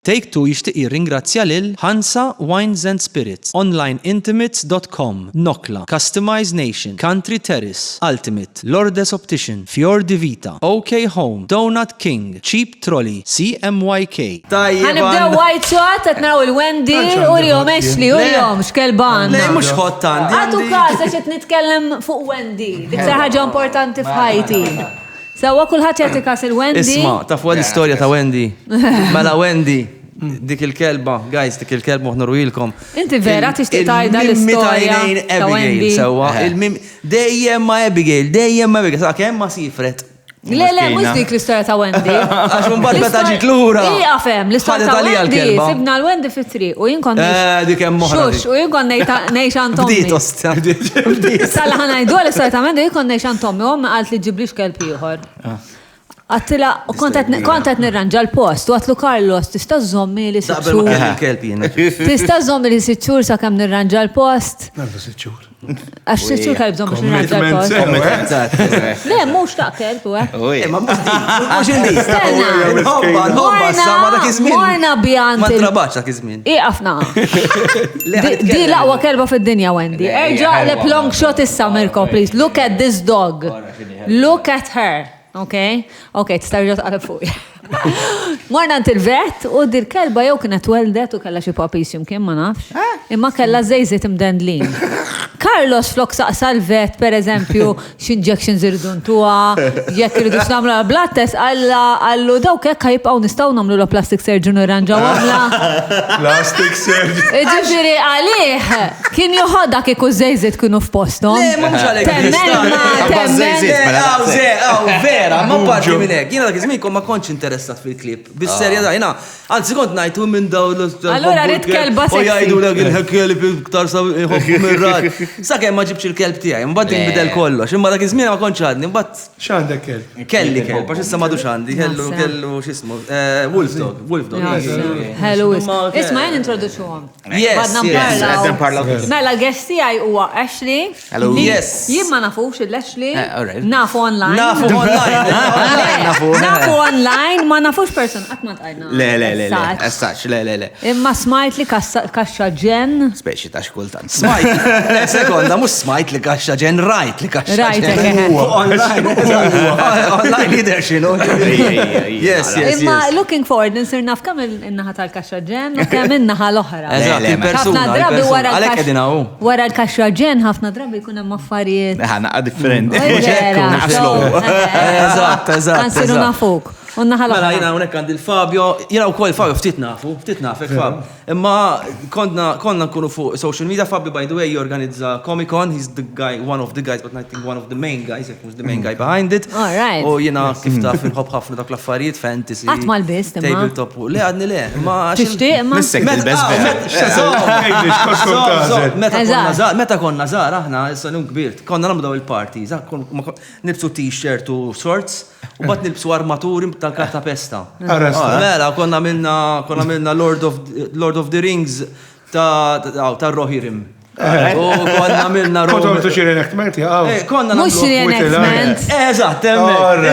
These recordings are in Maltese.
Take-Two jixtieq jirringrazzja lil Hansa Wines and Spirits, onlineintimates.com, Nokla, Customize Nation, Country Terrace, Ultimate, Lourdes Optician, Fior di Vita, OK Home, Donut King, Cheap Trolley, CMYK. Ħanibdew white shot, qed naraw il-Wendy, urjom Ashley, urjom x'kelban. Le mhux ħodd għandi. Għatu każ għax qed nitkellem fuq Wendy. Dik sa ħaġa importanti f'ħajti. Sewwa kulħadd jagħti każ il-Wendy. Isma' taf wara l-istorja ta' Wendy. Mela Wendy, dik il-kelba, guys, dik il-kelba ħnorwilkom. Inti vera tixtieq tgħidha l-istorja ta' Wendy. Sewwa, dejjem ma Abigail, sakemm ma sifret. Le, mhux dik l-istorja ta' Wendy. Għax mbagħad meta ġiet lura. Fem, l-istorja ta' Wendy, sibna l-Wendy fit-triq u jien kont dik hemm moħħ. Xux, u jien kont ngħix Tommy. Bdiet ostja. Salla ħanajdu l-istorja ta' Wendy, jien kont ngħix Tommy, u għomma qalt li ġiblix kelb ieħor. Għattila, kontet nirranġa l-post, u għatlu Carlos, tista zommi li s-ċur. Tista zommi li s-ċur sa' kam nirranġa l-post. Narva s-ċur. Għax s-ċur kalb zommi nirranġa l-post. Le, mux ta' kelb, u Ma mux indi. Stenna. Morna bjant. Ma trabaċ ta' kizmin. Iqafna. Di laqwa kelba fid-dinja, Wendy. Erġa l-long shot issa, Mirko, please. Look at this dog. Look at her. Okay, tistarġa taqrab fuq. Morna il-vet u dir kelba jew kienet weldet u kella xi papis jumkien ma nafx. Imma kella żejżet imdendlin. Carlos flok saqsa l-vet, per eżempju, x'injections irridu ntuha, jekk irridu nagħmlu blood test, għallu dawk hekk jibqgħu nistgħu nagħmlu la plastic surgeon u ranġawhomla. Plastic surgeon. Ġifieri għalih kien joħodha kieku żejżet kienu f'posthom. Le, mhux għalhekk. Vera, ma parti minn hekk. Jiena dak iż-żmien ma kontx interessat fil-klip. Bis-serja da, jiena anzi kont ngħidu minn dawn Allura rid kelba sexy. U jgħidu lek il-kelb iktar sa jħobbu mir-rat. Sakemm ma ġibx il-kelb tiegħi, mbagħad inbidel kollox. Imma dak iż-żmien ma kontx għadni, mbagħad X'għandek kelb? kelli kelb, għax issa m'għadux għandi, kellu x'ismu, Wolfdog. Hello, isma' jien introduċuhom. Mela guest tiegħi huwa Ashley. Yes. Jien ma nafux il-Ashley. Nafu online. Nafu online, ma nafux person, qatt ma tqajna. Le, essax, le. Imma smajt li kaxxa ġen. Speċi ta' xkultant. Smajt, sekonda, mux smajt li kaxxa ġen, rajt li kaxxa ġen. Online leader xinu. Yes. Imma looking forward, nsir naf kam il-naħa tal-kaxxa ġen u kam il-naħa l-oħra. ħafna drabi wara l-kaxxa ġen, ħafna drabi kun hemm affarijiet. Naqa differenti. Eżatt. Nsiru nafuk. Mela jina unek għand il-Fabio, jina u kol Fabio ftit nafek Fabio. Imma konna nkunu fuq social media, Fabio by the way jorganizza Comic-Con, he's the guy, one of the guys, but I think one of the main guys, jek mux the main guy behind it. All right. U jina kif taf nħobb ħafna dak l-affarijiet, fantasy. Għatma l-bist, imma. Tabletop, le għadni le. Tixtieq, imma. Nissek il-best Meta konna żgħar aħna, issa nun kbirt, konna nagħmlu daw il-parties, nibsu t-shirt u shorts, u bat nilbsu armaturi tal-karta pesta. Mela, konna minna Lord of the Rings ta' Rohirrim. U konna minna Konna tu xi reenactment, Konna Mux reenactment. Eżatt,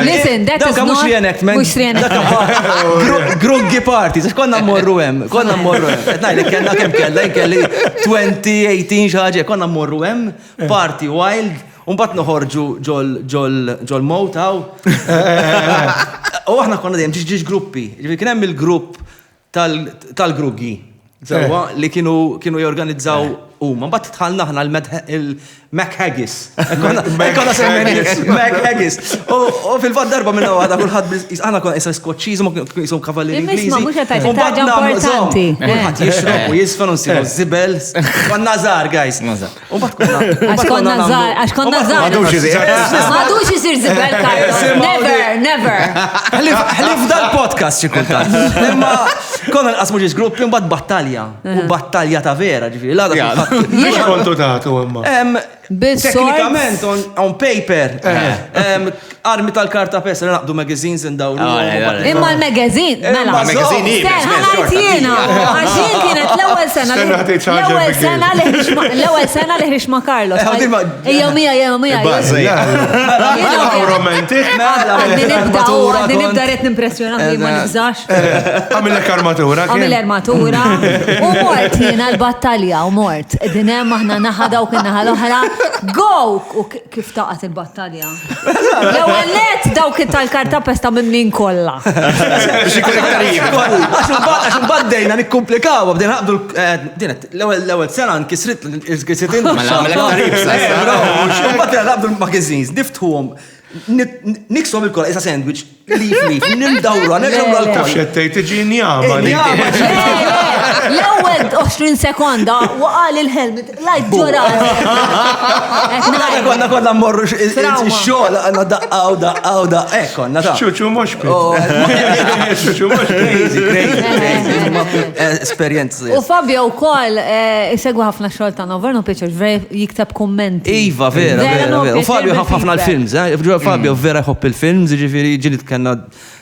Listen, that is not... Mux reenactment. Mux reenactment. Gruggi parties, konna morru hemm. Etnajli kellna kemm kellha, kelli 2018 xaġa, konna morru hemm, party wild. Unbat noħorġu ġol mowtaw. U aħna konna dejjem ġiġ gruppi. Kien hemm il-grupp tal-gruggi. Li kienu jorganizzaw huma. Mbagħad tħallna aħna il-Mac Haggis. Konna semmejni Mac Haggis. U fil-fatt darba minna waħda kulħadd aħna konna isa skoċċiżmu kienu kavallieri Ingliżi. Imma mhux qed tgħid ħaġa importanti. Kulħadd jixrob u jisfen u nsibu żibel. Konna żgħar, guys. Għax konna żgħar. M'għadux isir żibel Carlos. Never. Ħlif dal-podcast xi kultant. Imma konna nqasmu ġiex gruppi mbagħad battalja. U battalja ta' vera, ġifieri. Mux kontu tagħtu imma. Bis-swords. Teknikament, on paper, armi tal-karta pesta, naqdu magazines indawru. Imma l-magazin, mela. magazin Ħanajt jiena, għaxin kienet l-ewwel sena. Stenna ħtejt xi ħaġa L-ewwel sena li ħriġ ma' Carlos. Ejja mija. Romantic. Għadni nibda rrit nimpressjona li ma nibżax. Għamillek armatura. Għamil armatura. U mort jiena l-battalja, u mort. Dinem aħna naħa dawk in-naħa l-oħra. Go! U kif taqat il-battalja. L-ewwel net dawk tal-karta pesta minn min kollha. Għax baddejna nikkomplikaw, bdejna naqbdu l-ewwel sena nkisrit il-kisritin. Baddejna naqbdu l-magazines, niftħuhom, niksom il-kolla, isa sandwich, leaf, nimdawru, għanegħamlu għal-koll. Xettejt iġi L-ewwel 20 sekonda waqal il-helmet, lajt ġurat. Konna morru il-xol, għanna daqqa, konna ta' ċuċu moxpit. Ċuċu esperienzi. U Fabio u kol, isegwu ħafna xol ta' Noverno Pictures, jikteb kommenti. Iva, vera. U Fabio ħafna l-films, Fabio vera ħobb il-films, ġifiri ġilit kanna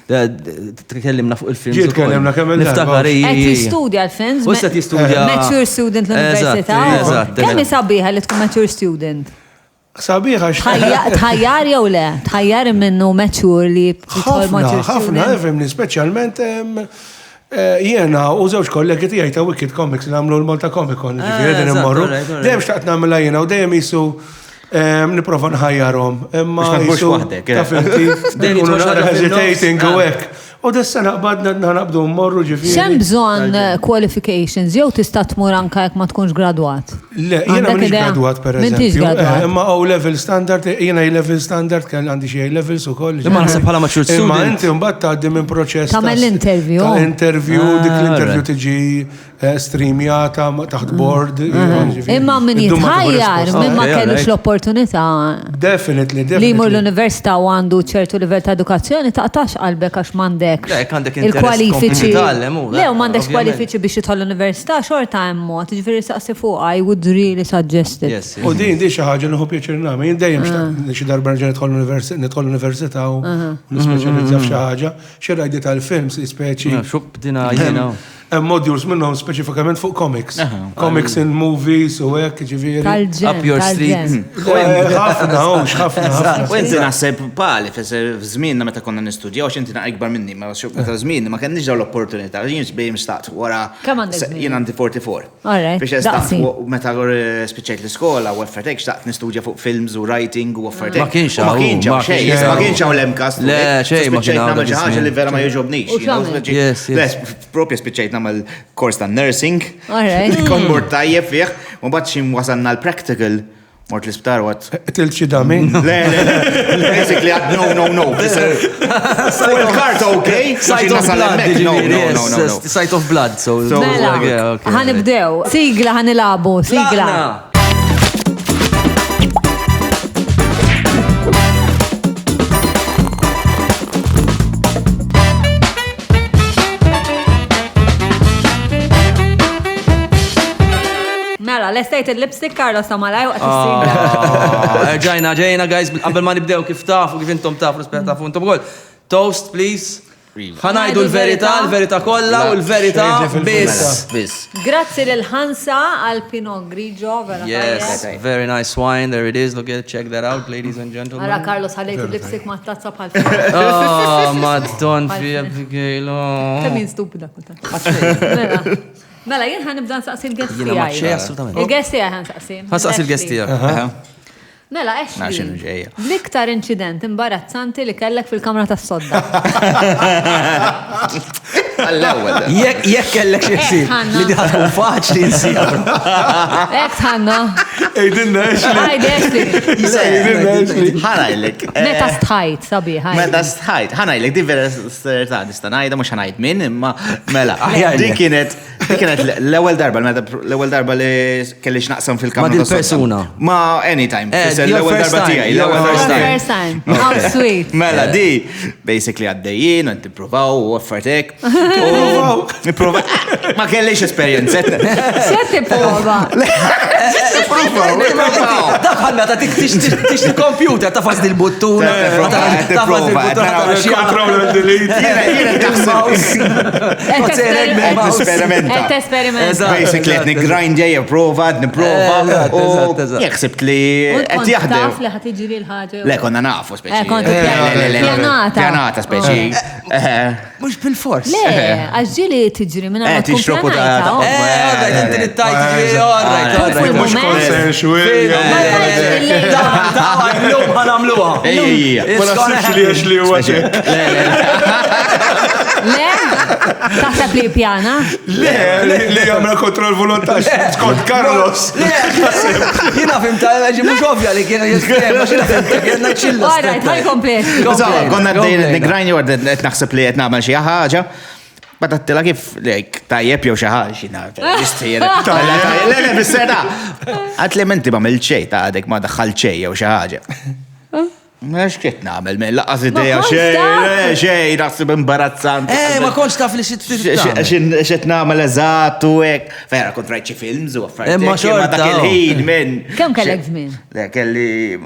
tkellimna fuq il-films. Ġiet tkellimna kemm il-darba. Qed jistudja l-films. U se jistudja. Mature student l-Università. Eżatt. Kemm sabiħa li tkun mature student? Sabiħa Tħajjar jew le? Tħajjar minnu mature li tħol mature student? ħafna, fimni, speċjalment jiena u żewġ kollegi tiegħi ta' Wicked Comics li għamlu l-Malta Comic Con, ġifieri qegħdin immorru. Dejjem xtaqt nagħmilha jiena u dejjem jisu niprofa nħajjarhom. Imma jisu ta' finti, nkunu naqra hesitating u hekk. U d-sena qbadna naqbdu mmorru ġifieri. Xem bżonn qualifications jew tista' tmur anke jekk ma tkunx gradwat? Le, jiena m'iniex gradwat pereżempju. Imma level standard, jiena level standard kell għandi xi levels ukoll. Imma naħseb bħala mature student. Imma inti mbagħad tgħaddi minn proċess tagħmel l-interview. Ta' interview, dik l-interview tiġi streamjata taħt board. Imma min jitħajjar minn ma kellux l-opportunità. Definitely. Li jmur l-università u għandu ċertu livell ta' edukazzjoni taqtax qalbek għax m'għandek il-kwalifiċi. Le, u m'għandekx kwalifiċi biex jidħol l-università xorta hemm mod, ġifieri saqsi fuq I would really suggest it. U din xi ħaġa nieħu pjaċir nagħmel. Jien dejjem xtaqt xi darba nerġa' nidħol l-università u nispeċjalizza f'xi ħaġa, xi rajdi tal-films ispeċi. Xub dina jiena. Modules minnhom speċifikament fuq comics. Comics in movies u hekk ġifieri. Up your street. Ħafna, ħafna. U inti naħseb pali, f'żmienna meta konna nistudjaw x'inti ikbar minni, ma meta żmienni ma kenniex dawn l-opportunità. Jien bejjem staqt wara. Kemm għandek żmien? Jien għandi 44. Alright. Biex staqt meta spiċċajt l-iskola u offertek xtaqt nistudja fuq films u writing u offertek. Ma kienx ma kienx hawn l-emkas. Le, xejn ma kien hawn. Xi ħaġa li vera ma jogħġobnix. Propja spiċċajt nagħmel kors ta' nursing. Kon mort tajjeb fih, u mbagħad xi wasalna l-practical mort l-isptar wat. Tilċi dami? Le. Basically no. So il-karta okay? Sight of blood. No. Sight of blood. Mela, ħanibdew. Sigla ħanilabu, sigla. Mela, l-estajt il-lipstick Carlos Samalaj u għat ġajna, guys, qabel ma nibdew kif tafu, kif intom tafu, rispet tafu, intom għol. Toast, please. ħanajdu l-verita kolla u l-verita bis. Grazzi l-ħansa għal Pinot Grigio, vera. Yes, very nice wine, there it is, look at it, check that out, ladies and gentlemen. Għara, Carlos, ħalejt il-lipstick ma t-tazza bħal Oh, madon fi Abigail. Kemin stupida kunta. Mela, jien ħan nibdan saqsi l-guest Jiena ma xej assolutament. Il-guest tijaj ħan saqsi. Ħan saqsi l-guest tijaj. Mela, l-iktar incident imbarazzanti li kellek fil-kamra tas-sodda. Jekk kellek xi jsir li diħat tkun faċli nsir. Ek ħanna. Ejdinna ħanajlek. Meta stħajt, sabiħ. Meta stħajt. ħanajlek, di vera s-serta, nista' ngħidha mhux ħanajt minn, imma mela. Di kienet Kienet l-ewwel darba li kelli x'naqsam fil-kamra. Ma' din persuna. Ma' anytime. Your L-ewwel first darba time. tiegħi. First time. How sweet. Mela di, basically għaddejjien, għed provaw u għaffartek. Ma kellix esperienza. Xed tipprova? Dak ħanna ta' tix il-computer, ta' fas il-buttuna. Ta' fas il-buttuna. Esperiment. Basically għed nigrindja, niprofa. Jek sibt li għed jahdem. Taf li ħat iġri l-ħagġa. Le, konna nafu speċi. Kontu pjanata. Pjanata speċi. Mux bil-fors. Le, għaxġili tiġri minna ma tkun tixroku pjanata. Inti li tajt Mux consensual. L-lum ħanamluwa. Ma nasibx li għax li huwa ċek. Le, taħseb li pjana? Le, li għamla kontrol volontax. Skont Carlos. Jina fimta, mux ovvja li kiena jiskrema, xina fimta, kiena ċilla. Alright, ħaj komplet. Konna d-dejn nigrindja għad naħseb li għed naħmal xie ħaġa. Badattila kif tajjeb jew xi ħaġa xina. Le, bis-sena. Għat li menti ma milċej ta' għadek ma daħħal ċej jew xi ħaġa. Mux kiet namel, me laqqas ideja xej, naħseb imbarazzant. Ma konx taf li xet namel eżat u ek. Vera, kont rajt xi films u affarijiet. Ma xorta. dak il-ħin minn. Kemm kellek żmien? Le, kelli,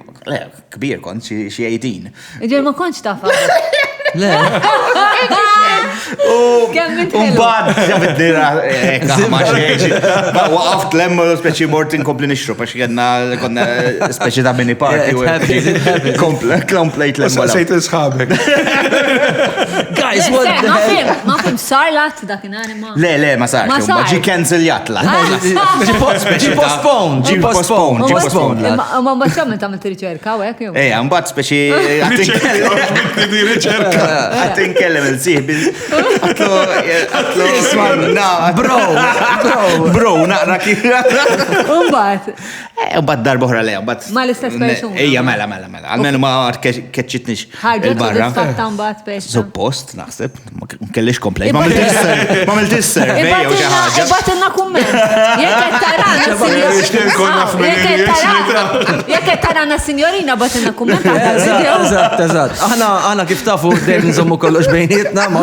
kbir kont xi 18. Iġer ma konċ tafa. Le. Kemm Umbad, ġabit nira, ma xiex. Waqaft lemmu speċi mort inkompli nixru, għax konna speċi ta' mini party. Complete lemmu. Sejt isħabek. Guys, what the hell? Ma fim sarlat dakin anima. Le, ma sarx. Ma ġi cancel jatla. Ġi postpone. Ma mbaċċam ta' minn riċerka, u għek Mbad speċi. Għatin kellem il-sib. Bro, naqra kif. Umbat. Mbad darbohra le, mbad. Ma l-istess persuna. Ejja, mela. Għalmenu ma keċċitnix il-barra. Suppost, naħseb, ma kellix komplejt. Ma miltis survey u xaħġa. Batinna kumment. Jekk tarana signorina batinna kumment. Eżatt. Aħna kif tafu dejjem nżommu kollox bejnietna, ma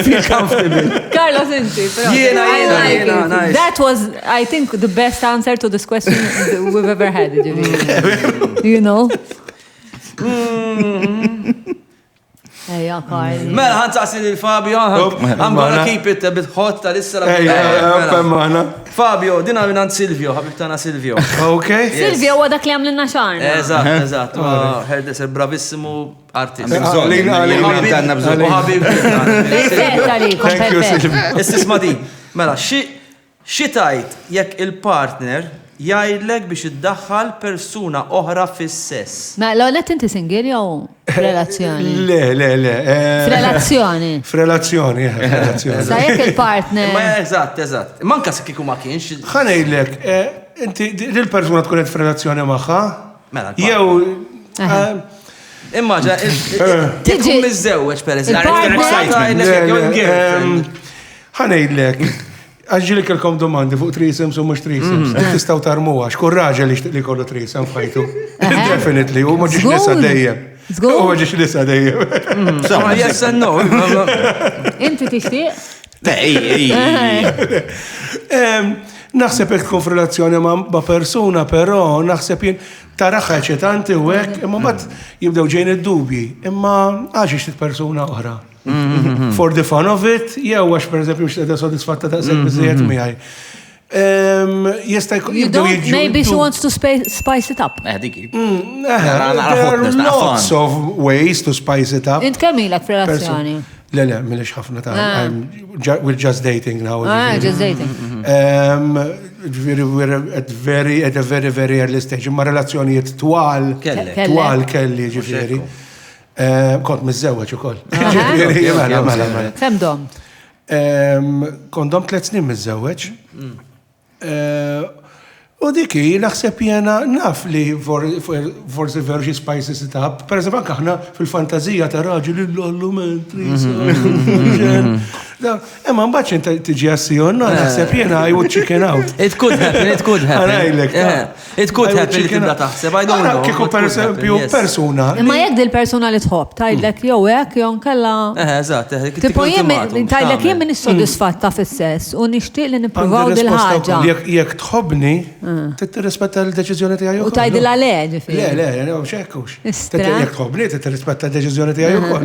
feel comfortable. Carlos, inti. Jiena, nice. That was, I think, the best answer to this question we've ever had. You know? Ejja, Carli. Mela, ħansaqsi il-Fabio, I'm gonna keep it a bit hot tal-issa. Fabio, dina minant Silvio, ħabibtana Silvio. Ok. Silvio huwa dak li għamlilna xarna. Eżatt. Hairdresser bravissimu artist. Istisma di, mela, xi tajt jekk il-partner jgħidlek biex iddaħħal persuna oħra fis-sess. Ma l-għonet inti singil jew relazzjoni? Le. F'relazzjoni. F'relazzjoni. Sa jekk il-partner. Ma eżatt. Manka se kieku ma kienx. Ħanejdlek, inti il-persuna tkun qed f'relazzjoni magħha? Mela. Jew Immaġa, tkun miżewweġ pereżempju. Ħanejdlek. Għagġili kelkom domandi fuq trisems u mux trisems. Tistaw tarmuwa, xkur raġel li kollu trisem fajtu. Definitely, u maġiġ nisa dejjem. U maġiġ nisa dejjem. Yes and no. Inti tixtieq? Naħseb jek tkun f'relazzjoni ma' persuna, però naħseb jien taraħħa ċetanti u hekk, imma bat jibdew ġejn id-dubji, imma għaxix persuna oħra. For the fun of it, jew għax per eżempju mx t-għeda soddisfatta ta' sekk bizziet miħaj. You don't, maybe she wants to spice it up. There are lots of ways to spice it up. Int kemmilek f'relazzjoni? Le, millix ħafna ta' we're just dating now. Just dating. We're at a very early stage. Ma relazzjonijiet twal kelli ġifiri. Kont mizzewġ u koll. Femdom? Kondom 3 snin mizzewġ. U diki, naħseb jena naf li forse verġi spices it up. Per eżempju, aħna fil-fantazija ta' raġi li l-allu mentri. Imma mbagħad inti tiġi għassijon, naħseb jiena I would chicken out. It could happen. It could happen li tibda taħseb, I don't know. Kieku persuna. Imma jekk dil-persuna li tħobb, tajdlek jew hekk jew nkella. Eżatt, tipo tajdlek jien min nissodisfatta fis-sess u nixtieq li nippruvaw dil-ħaġa. Jekk tħobbni, tirrispetta l-deċiżjoni tiegħi. U tajdilha le, ġifieri. Le, xekkux. Jekk tħobbni, tirrispetta l-deċiżjoni tiegħi wkoll.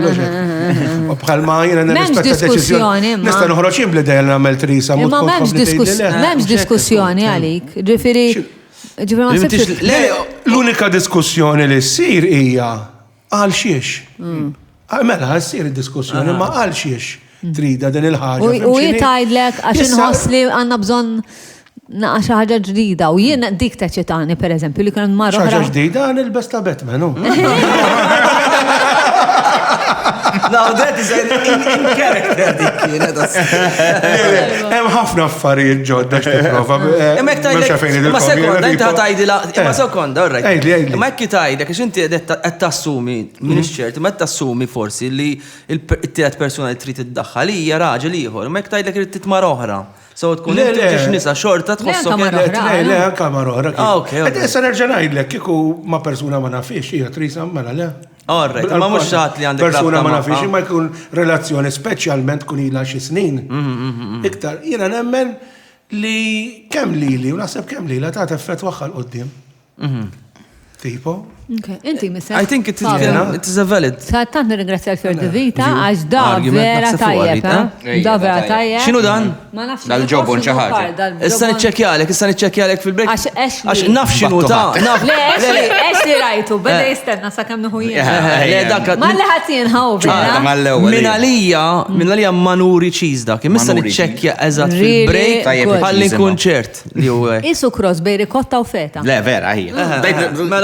U bħalma jiena nirrispetta l-deċiżjoni. Nista' noħroġ jien bl-idea li nagħmel trisa. Imma m'hemmx diskussjoni għalik. Ġifieri l-unika diskussjoni li ssir hija għal xiex. Mela, ssir id-diskussjoni, ma għal xiex trida din il-ħaġa. U jitajdlek għax inħoss li għandna bżonn naqa xi ħaġa ġdida u jien dik teċitani pereżempju li kien marra. Xi ħaġa ġdida nilbes ta' Batman. Now that is in character dik kienet. Hemm ħafna affarijiet ġodda x'tipprova. Ma sekonda inti ħatajdilha, ma sekonda, all right. Ejli. Ma jekk tgħidlek għax inti qed tassumi m'iniex ċert, ma qed tassumi forsi li t-tielet persuna li trid iddaħħal hija raġel ieħor, ma jekk tgħidlek irid titmar oħra. So tkun inti tix nisa xorta tħossok le kamar oħra. Okay. Issa nerġa' ngħidlek kieku ma persuna ma nafix hija trisa mela le. All right, ma mhux xatt li għandek persuna ma nafix imma jkun relazzjoni speċjalment tkun ilha xi snin. Iktar jiena nemmen li kemm lili u naħseb kemm lila ta' effett waħħal qudiem. Tipo? Inti misser. I think it is a valid. Tant nirringrazzja l-Fjord Vita għax da vera tajjeb, da vera tajjeb. X'inhu dan? Ma nafx. Dal-ġobon xi ħaġa. Issa niċċekkjalek fil-break. Għax naf x'inhu ta' naf. Le, ex li rajtu, beda jistenna sakemm nieħu jien. Le dak. Ma li ħadd jinħaw vera. Min għalija manuri cheese dak. Issa niċċekkja eżatt fil-break ħalli nkun ċert li hu. Isu cross bej ricotta u feta. Le, vera hija.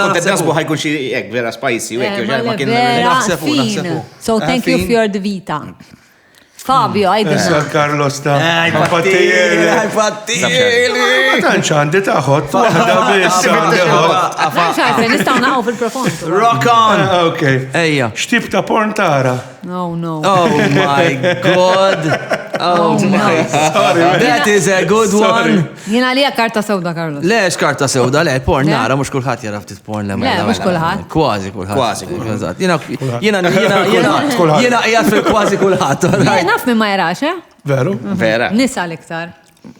Kontet nasbu ħajkun xi hekk vera spicy u hekk ma kien naħsebu. So thank you for the Vita. Fabio, Issa Carlos ta' fattili. Ma tantx għandi taħod waħda biss għandi ħod. Għaxħarfen, nistaw naqgħu fil-profond. Rock on! Okay. Ejja. X'tip ta' porn tara? Oh no. Oh my God. Oh my. That is a good one. Jina li karta sewda, Carlos. Le, xkarta sewda, le, porn nara, mux kullħat jaraf tit porn. Le, mux kullħat. Kważi kullħat. Jina jgħat fil-kważi kullħat. Naf minn ma jarax, Veru? Vera. Nisa l-iktar.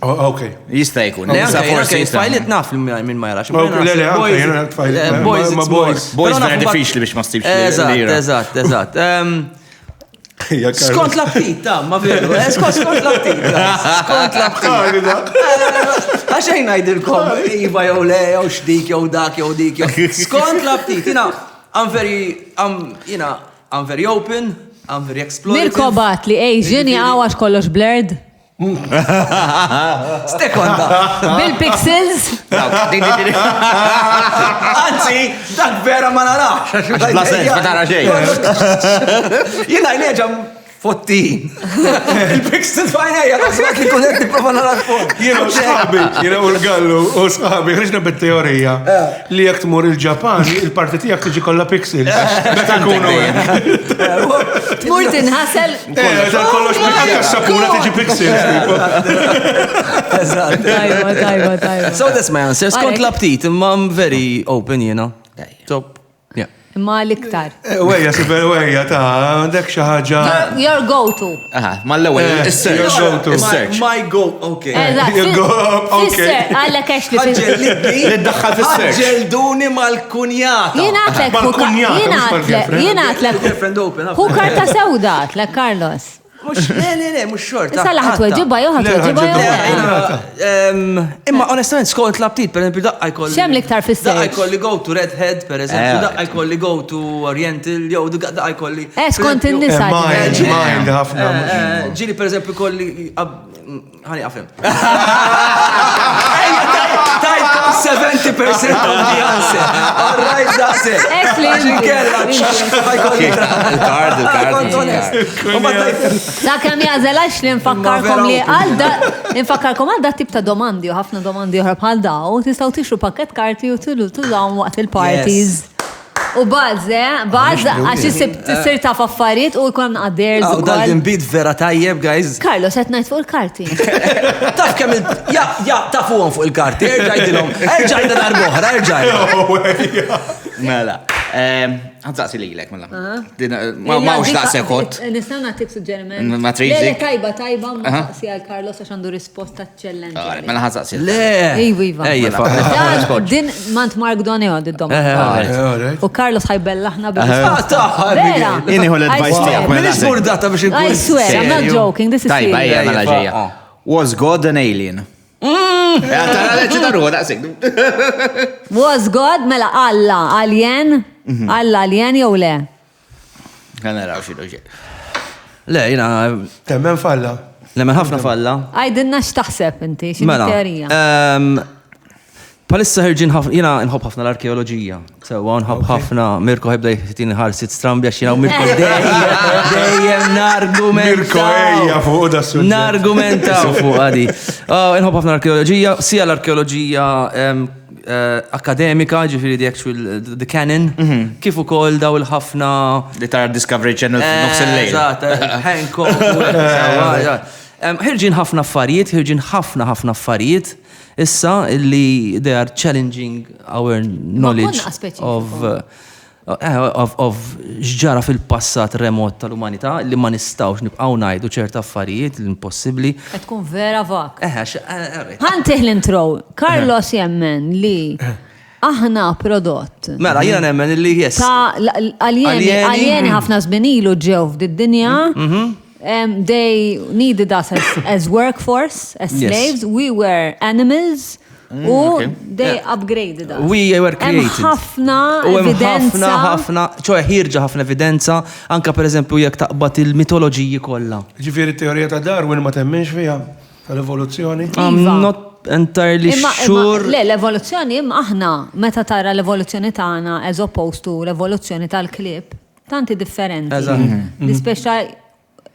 Ok. Jista' jkun. Nisa forsi. Tfajlit naf minn ma jarax. Boys vera diffiċli biex ma stibx. Eżatt. Skont l-aptita, ma veru, skont l-aptita. Għaxejn najdilkom, iva jew le, jew xdik, jew dak, jew dik, skont l-aptita. I'm very open, I'm very explorative. Mirko Batli, ġini għawax kollox blurred? Stekonda. Bil-pixels? Anzi, dak vera ma narax. La sens, ma tara xejn. Jina jneġam fottin. Il-pixels fajnija, naħsbak li kunet niprofa narax fuq. Jena u l-gallu, u sħabi, ħriġna bit-teorija li jek tmur il-Ġapan, il-parti tijak tiġi kolla pixels. Meta kunu tmur tinħasel. Kollox minn sapuna tiġi pixels. Tajba. So that's my answer. Skont l-aptit, I'm very open, So, yeah. Ma l-iktar. Wejja, Sibel, wejja, ta' dek xaħġa. Your go-to. Mal-ewel, il-search. My go, okay. Għalla kex li Niddaħħal fil-search. Ġelduni mal-kunjata. Jienatlek. Hu karta sewda, tlek Carlos. Ne, mux xort. Issa laħat weġibba jow, ħat weġibba jow. Imma onestament, skont l-aptit, per esempio, daqqa jkolli. Xem liktar fis-search? Daqqa jkolli go to Redhead, per esempio, daqqa jkolli go to Oriental, jew daqqa jkolli. Skont il-nisa. Mind, ħafna. Ġili, per esempio, kolli. Ħani għafem. 70% of the answer. All right, that's it. Sakemm jażelax li nfakkarkom li nfakkarkom għal dat tip ta' domandi u ħafna domandi oħra bħal daw, tistgħu tixru pakket karti u tużaw waqt il-parties. U bazz għax isir ta' affarijiet u jkun għadders U dal-imbid vera tajjeb, guys. Carlos, qed ngħid fuq il-karti. Taf kemm tafuhom fuq il-karti, erġajdilhom, erġajda darbohra, erġajda. Mela. Għadzaqsi li l-ek, mela. Mawx daqsekot. Nistaw natik suġġeriment. Ma tridzik? Tajba, ma taqsi għal Carlos għax għandu risposta eccellenti. Mela ħadzaqsi. Le! Din mant Mark Doneo id-dom. U Carlos ħajbellaħna bil-risposta. Jini hu l-advice tijak. Minis murdata biex I swear, I'm not joking, this is serious. Tajba, mela ġeja. Was God an alien? Was God, mela Alla, alien? Alla, alien jew le? Għana raw xinu ġej. Le, jina. Temmen falla. Lemmen ħafna falla. Għajdinna x'taħseb inti, x'inhi Mela. teorija? Palissa ħirġin ħafna, jina nħobb ħafna l-arkeologija. Sewa nħobb ħafna, Mirko ħibda jħitini ħarsit strambja xina u Mirko dejjem nargumentaw. Mirko ejja fuq da s-sudġet. Nargumentaw fuq għadi. Nħobb ħafna l-arkeologija, sija l-arkeologija akademika, ġifiri the canon, kif ukoll daw il-ħafna. Li tara Discovery Channel nofs il-lejl. Hancock. Ħirġin ħafna affarijiet, issa illi they are challenging our knowledge of ġġara fil-passat remot tal-umanità li ma nistawx nibqaw ngħidu ċerta affarijiet l-impossibbli. Qed tkun vera vak. Ħantih l-intro. Carlos jemmen li aħna prodott. Mela, jiena nemmen illi yes. Aljeni ħafna żmien ilu ġew f'did-dinja. They needed us as workforce, as slaves. We were animals. They upgraded us. We were created. ħafna evidenza. ċoħe ħirġa ħafna evidenza, anka per eżempju jek taqbat il-mitoloġiji kollha. Ġifieri t-teorija ta' Darwin ma temmenx fiha tal-evoluzzjoni? I'm not entirely sure. Le, l-evoluzzjoni aħna meta tara l-evoluzzjoni tagħna as opposed to l-evoluzzjoni tal-klib, tanti differenti. Dispeċa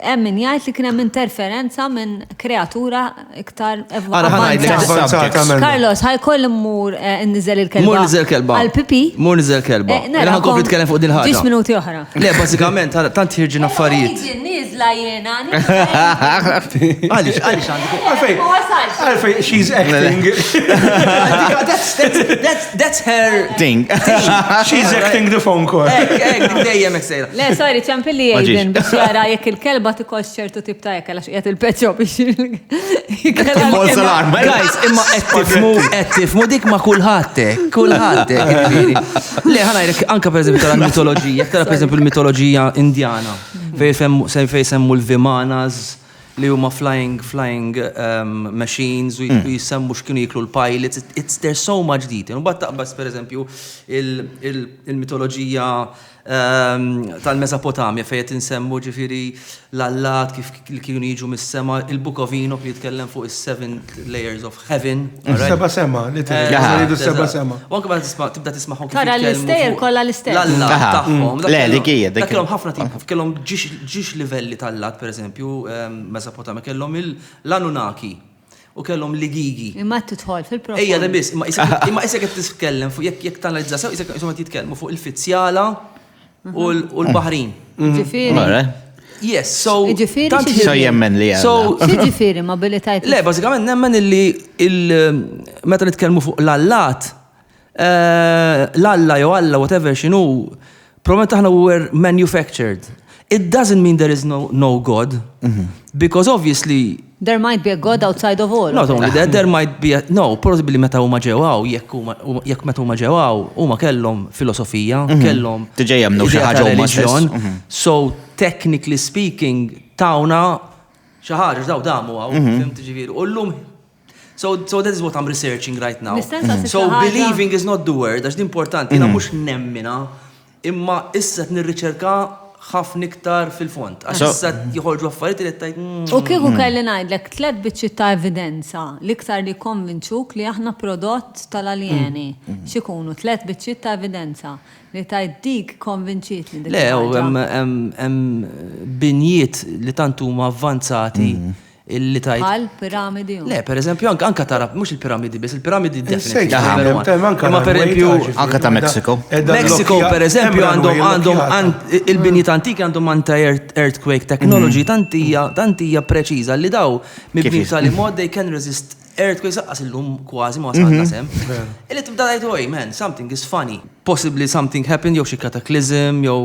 hemm min jgħid li kien hemm interferenza minn kreatura iktar avanzata. Carlos, ħajkoll immur inniżel il-kelba. Mur niżel kelba. Għal-pipi? Mur niżel kelba. Ħa nkompli tkellem fuq din ħaġa. 10 minuti oħra. Le, bażikament tant ħirġin affarijiet. Niżla jiena. Għaliex Għalfej, she's acting. That's her thing. She's acting the phone call. Dejjem eksejla. Le, sorry, ċampilli jgħidin biex jara jekk il-kelba tikol ċertu tip ta' jekk għalax jgħat il-peċo biex Guys, imma qed tifmu dik ma kulħattek. Le, ħanajrek anka per eżempju tal-mitoloġija, per eżempju l-mitoloġija indjana, fej semmu l-Vimanas, li huma flying machines u jisemmu x'kienu jiklu l-pilots. There's so much detail. U bat taqbas per eżempju il-mitoloġija tal-Mesopotamja fejn insemmu ġifieri l-allat kif kienu jiġu mis-sema, il-Book of Enoch li jitkellem fuq is-seven layers of heaven. Seba sema, li tgħidu seba sema. U anke tibda tisma'hom kif tara l-istejjer kollha l-istejjer. L-allat tagħhom. Le, dik hija. Kellhom ħafna tip, kellhom ġiex livelli tal-allat pereżempju Mesopotamja kellhom l-Anunnaki. U kellhom l-Igigi. Imma tidħol fil-program. Ejja da biss, imma isek qed titkellem fuq jekk tanalizza sew isek qed jitkellmu fuq il-Fizzjala u l-Baħrin. Ġifieri. Yes, so So jemmen li għandna. Ġifieri mobilitajt. Le, bażikament nemmen illi meta nitkellmu fuq l-allat, l-alla jew alla whatever x'inhu, probablement aħna were manufactured. It doesn't mean there is no God, because obviously there might be a God outside of all. Not only that, there might be possibly meta huma ġewgħu, jekk meta huma ġewgħu, huma kellhom filosofija, kellhom Tiġejjemnu xi ħaġa huma stess. So technically speaking, tawna xi ħaġa daw damu fimt ġifieri. U llum So that is what I'm researching right now. So believing is not the word, għax importanti, jiena mhux nemmina, imma issa nirriċerka ħafna iktar fil-font. Għax issa jħolġu affarijiet li tajt. U kieku kelli ngħidlek tliet biċċiet ta' evidenza l-iktar li konvinċuk li aħna prodott tal-aljeni. X'ikunu tliet biċċiet ta' evidenza li tajt dik konvinċit li dik. Le, hemm binjiet li tant huma avvanzati illi tajt. Bħal piramidi. Le, per eżempju, anka tara, mux il-piramidi, bis il-piramidi Sejt, definitely. Ma per eżempju, Anka ta' Mexico. Mexico, per eżempju, għandhom il-binjiet antiki għandhom anti-earthquake technology tantija preċiża li daw mibni tal-mod they can resist earthquakes saqqas illum kważi ma wasalna sem. Illi tibda tajt, oj, man, something is funny. Possibly something happened, jew xi cataclysm, jew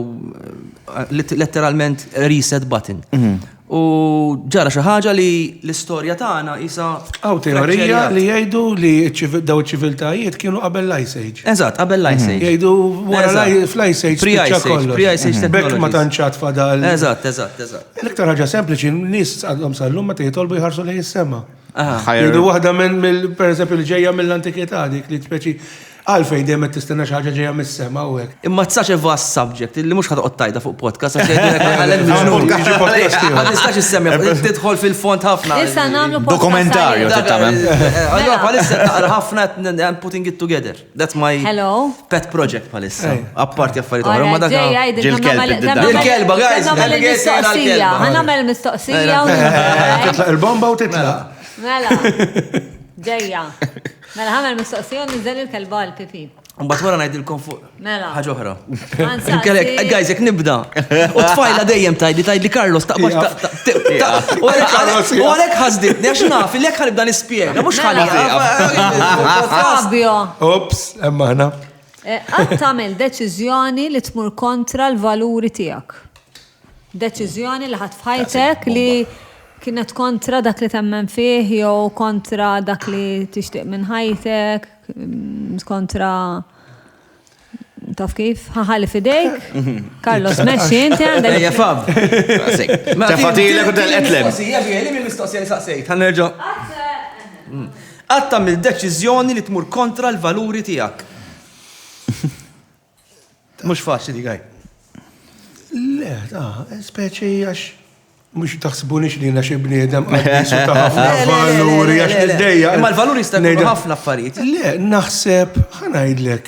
letteralment reset button. U ġara xi ħaġa li l-istorja tagħna isa Aw teorija li jgħidu li daw iċ-ċiviltajiet kienu qabel l-Ice Age. Eżatt, qabel l-Ice Age. Jgħidu wara fl-Ice Age spiċċa kollox. Pre-Ice Age Bekk ma tantxat fadal. Eżatt. L-iktar ħaġa sempliċi, nies għadhom sal-lum ma tgħidolbu jħarsu lejn is-sema. Higher- Jgħidu waħda minn per eżempju li ġejja mill-antikità dik li speċi għalfejn dejjem qed tistenna xi ħaġa ġejja mis-sema u hekk. Imma tsax vast subject li mhux ħadqod tajda fuq podcast għax jgħidulek ma tistax issemmi tidħol fil-font ħafna. Issa nagħmlu podcast Dokumentarju għalih. tagħmel. Allora palissa naqra ħafna I'm putting it together. That's my Hello. pet project palissa. Ej. Apparti affarijiet oħra, ma Alright, dak. ġej, għajdin, Ġil kelb id-didda. Il-kelba, guys, Għanamel navigate jgħid il-mistoqsija. għal-kelba. Għanamel il-mistoqsija. Titlaq il-bomba u titlaq. Mela. Ġejja. Mela ħamel mistoqsija u nizzel il-kelba l-pipi. Mbagħad wara ngħidilkom fuq Mela. ħaġa oħra. Għansaqsi- Kellek, guys, jekk nibda. U tfajla dejjem tajdi Carlos taqbax u għalhekk ħasditni għax naf li jekk ħanibda nispjega mhux Fabio, Ops, emma ħna. għad tagħmel deċiżjoni li tmur kontra l-valuri tiegħek. Deċiżjoni li ħadd f'ħajtek li kienet kontra dak li temmen fih jew kontra dak li tixtieq minn ħajtek, kontra taf kif? Ħaħali fidejk? Carlos, meċi inti għandek. Ejja Fab. Tafatilek u tal-etlem. Mistoqsija li saqsejt, ħanerġa'. Għatta mill-deċiżjoni li tmur kontra l-valuri tiegħek. Mhux faċli gaj. Le, speċi għax mux taħsbunix li jina xie bniedem għaddisu ta' ħafna valuri għax id-dejja. Imma l-valuri jistakunu ħafna affarijiet. Le, naħseb, ħanajdlek,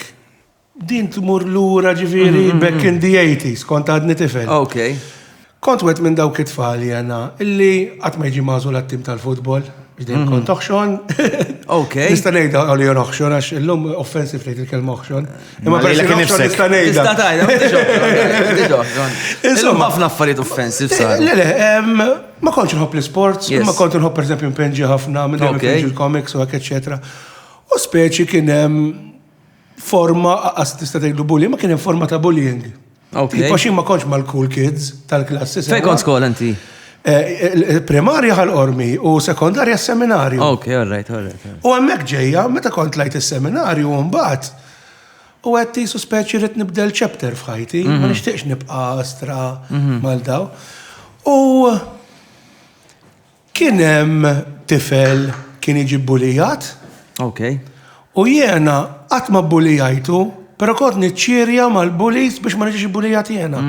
din tmur l-ura ġifiri back in the 80s, kont għadni tifel. Ok. Kont wet minn dawk it-tfal jena, illi għat ma jġi mażu l-attim tal-futbol, ġdejn kont oħxon. Ok. Nista' ngħidha għalli oħxon għax illum offensive lejt il-kelma oħxon. Imma Ma lejlek persi nifsek. nista' ngħidha. Tista' tajda, Insomma. ħafna affarijiet offensive sar. Le, ma kontx nħobb l-sports, Yes. ma kont nħobb per eżempju impenġi ħafna, minn dejjem Okay. impenġi l-comics u hekk eċetera. U speċi kien hemm forma qas tista' tgħidlu bullying, ma kien hemm forma ta' bullying. Ok. Tipo xi ma kontx mal-cool kids tal-klassi. Fej kont skola inti? Primarja ħal-ormi u sekondarja s-seminarju. Ok, all right. U hemmhekk ġejja, meta kont lajt is-seminarju u mbagħad u għetti suspeċi rrit nibdel chapter f'ħajti, ma nixtieqx nibqa' astra mal-daw. U kien hemm tifel kien jiġi bulijat Ok. u jiena qatt ma bulijajtu, però kont niċċirja mal-bulis biex ma niġix bulijat jiena.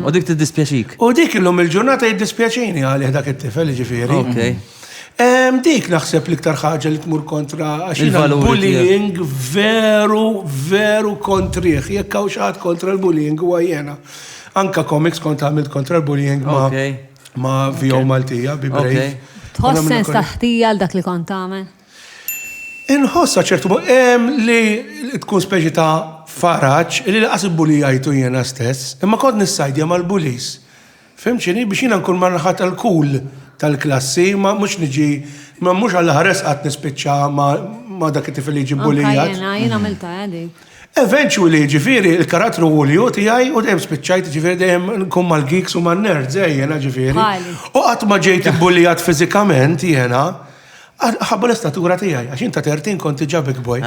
U dik tiddispjaċik. U dik illum il-ġurnata jiddispjaċini għalih dak it-tifel ġifieri. Ok. Dik naħseb l-iktar ħaġa li tmur kontra għax Il-valuri il-bullying veru kontriħ. Jekk hawn xi ħadd kontra l-bullying huwa jiena. Anka comics kont għamilt kontra l-bullying ma' VO Maltija bi Brave. Ok. Tħoss sens taħtija għal dak li kont tagħmel? Inħossa ċertu li tkun speċi ta' faraċ li laqas il-bulijajtu jiena stess, imma kont nissajdja mal-bulis. Fimċini biex jiena nkun marraħat tal-kul tal-klassi, ma mux niġi, ma mux għall-ħares għat nispiċċa ma dak it-tifel li ġi bulijat. Jena għamilta għadik. Eventually, ġifiri, il-karattru u li għaj u dejjem spiċċajt ġifiri dejjem nkun mal-geeks u mal-nerds, jena ġifiri. Bħali. U għat ma ġejt bulijat fizikament jena, ħabba l-istatura tijaj, għax inta 13 konti ġabik boj.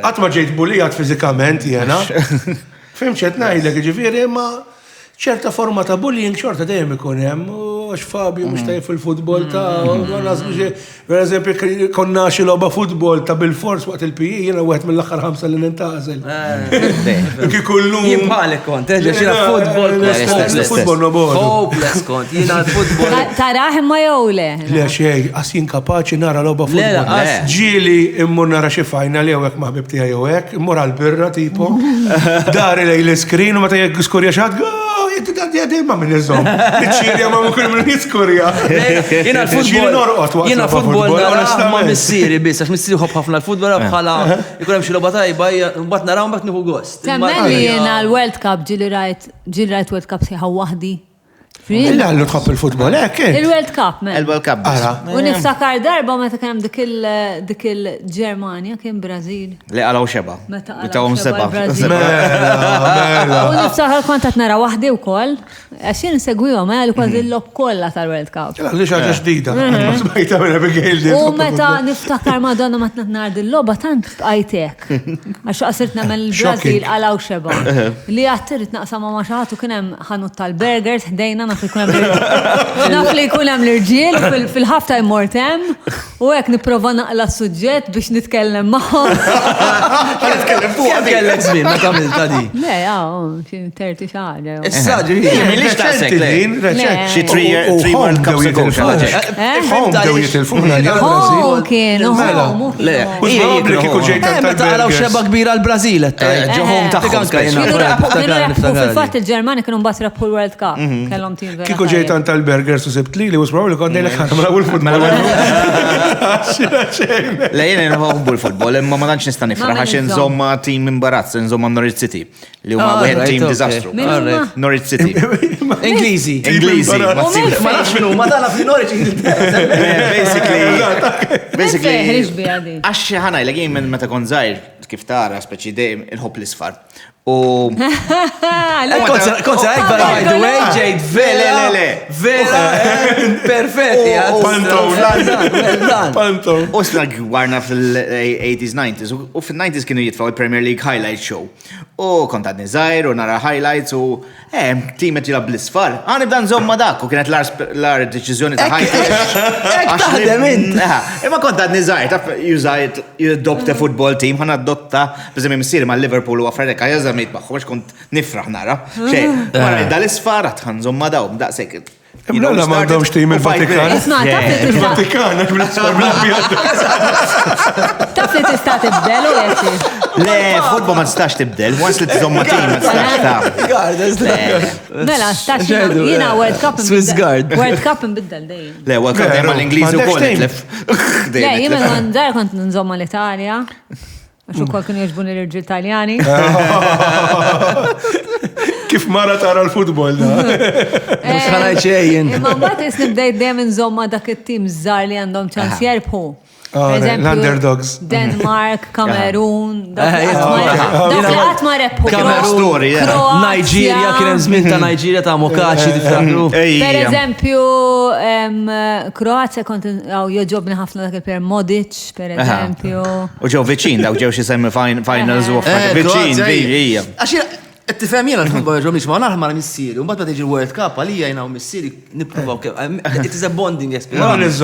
Għat ma ġejt bulijat fizikament jena. Fimċet najdek ġifiri, ma ċerta forma ta' bullying xorta dejjem ikun hemm, għax Fabio mhux tajjeb fil-futbol ta' per eżempju konna xi logħba futbol ta' bil-fors waqt il-PE jiena wieħed mill-aħħar ħamsa li nintażel. Kif kullu Jibħalek kont, xina futbol. Futbol no bol. Hopeless kont, jina futbol. Taraħ imma jew le. Le xej, għas jinkapaċi nara logħba futbol. Le. Ġieli immur nara xi final jew hekk maħbib tiegħi jew hekk, immur għall-birra tipo, dari lej l-iskrin u meta jekk skorja xi ħadd, ma minn iżom. Iċċirja ma mkun minn jiskurja. Jena l-futbol nara ma missieri biss, għax missieri ħobb ħafna l-futbol bħala ikun hemm xi logħba tajba mbagħad naraw mbagħad nieħu gost. Temmelli jiena l-World Cup ġili rajt World Cup sieħa waħdi. Illa għallu tħobb il-futbol, Il-World Cup, men. Il-World Cup. U niftakar darba meta kien hemm dik il-Ġermanja kien Brażil. Li għalaw xeba. Meta Bitawhom seba'. U niftakar kont qed nara waħdi wkoll, għax jien insegwihom li kważi l-lob kollha tal-World Cup. Għalli xaġa ġdida. Ma smajta minn Abigail. U meta niftakar Madonna ma tnat il-logħba tant bqajtek. Għax qasirt nagħmel il-Brażil għalaw xeba. Li għattirit naqsam ma' xi ħadd u kien hemm ħanut tal-burgers ħdejna naf li jkun hemm l-irġiel fil-half-time mortem u hekk nipprova naqla s-suġġett biex nitkellem magħhom. Nitkellem fuq kellek żmien meta għamilta di. Le, xi 30 xahar. Issa ġifieri Xi 3 World Cups ago. Dew jitilfuna kienu. meta għalaw xeba kbira l-Brażil ġohom tagħhom. Fil-fatt il-Ġermani kienu mbagħad rabħu l-World Cup. Kellhom tim vera. Kiku ġejtan tal-burgers u sibt li was probably kont dejlek ħamra u l-futbol. Lejn nħobbu l-futbol, imma ma tantx nista' nifraħ għax inżomma tim imbarazz, inżomma Norwich City. Li huma wieħed tim diżastru. Norwich City. Ingliżi. Ma nafx minnu, ma tala fil-Norwich Basically. Għax ħana l-għin minn meta kon żgħir kif tara speċi dejjem inħobb l-isfar. Konza għek by the way, ġejt vera, perfetti. Panto. U slag warna fil-80s, 90s, u fil-90s kienu jitfaw il-Premier League Highlight Show. U kont għadni zaħir u nara highlights u timet jilab bl-isfar. Nibda nżomma dak u kienet l-ar deċizjoni ta' Imma kont għadni zaħir, taf judopta football team, ħana adotta, bizzemi missiri ma' Liverpool u għafredek, għajazza mejt maħħu, kont nifraħ nara. Xej, għara dal-isfar għatħanżomma daw, daqsek. Imma la m'għandhomx tim il-Vatikan. Isma' Il-Vatikan, taf li tista' tibdel u jekk. Le, futbol ma tistax tibdel, once li t-zomma tim ma tistax ta' Mela, stax jiena World Cup Swiss Guard. World Cup nbiddel dejjem. Le, World Cup dejjem l-Ingliżi u kol nitlef. Le, jiena żgħar kont nżomma l-Italja. Għax ukoll kienu jogħġbuni l-irġiel Taljani. Kif mara tara l-futbol da. Mux ħanaj ċejjen. Imma mbagħad isnibdejt dejjem inżomma dak it-tim żgħar li għandhom ċans jerbħu. L-underdogs. Denmark, Kamerun, dak li qatt ma rebħu. Nigeria, kien hemm żmien ta' Nigeria ta' Mokaċi tiftakru. Per eżempju, Kroazja kont joġobni ħafna dak il-per Modic, per eżempju. U ġew viċin, daw ġew xi semi-finals u viċin, hija. Tifhem jiena l-futbol ġomniex ma naħ mara missieri, u mbagħad meta tiġi l-World Cup għalija jiena u missieri nippruvaw it is a bonding experience.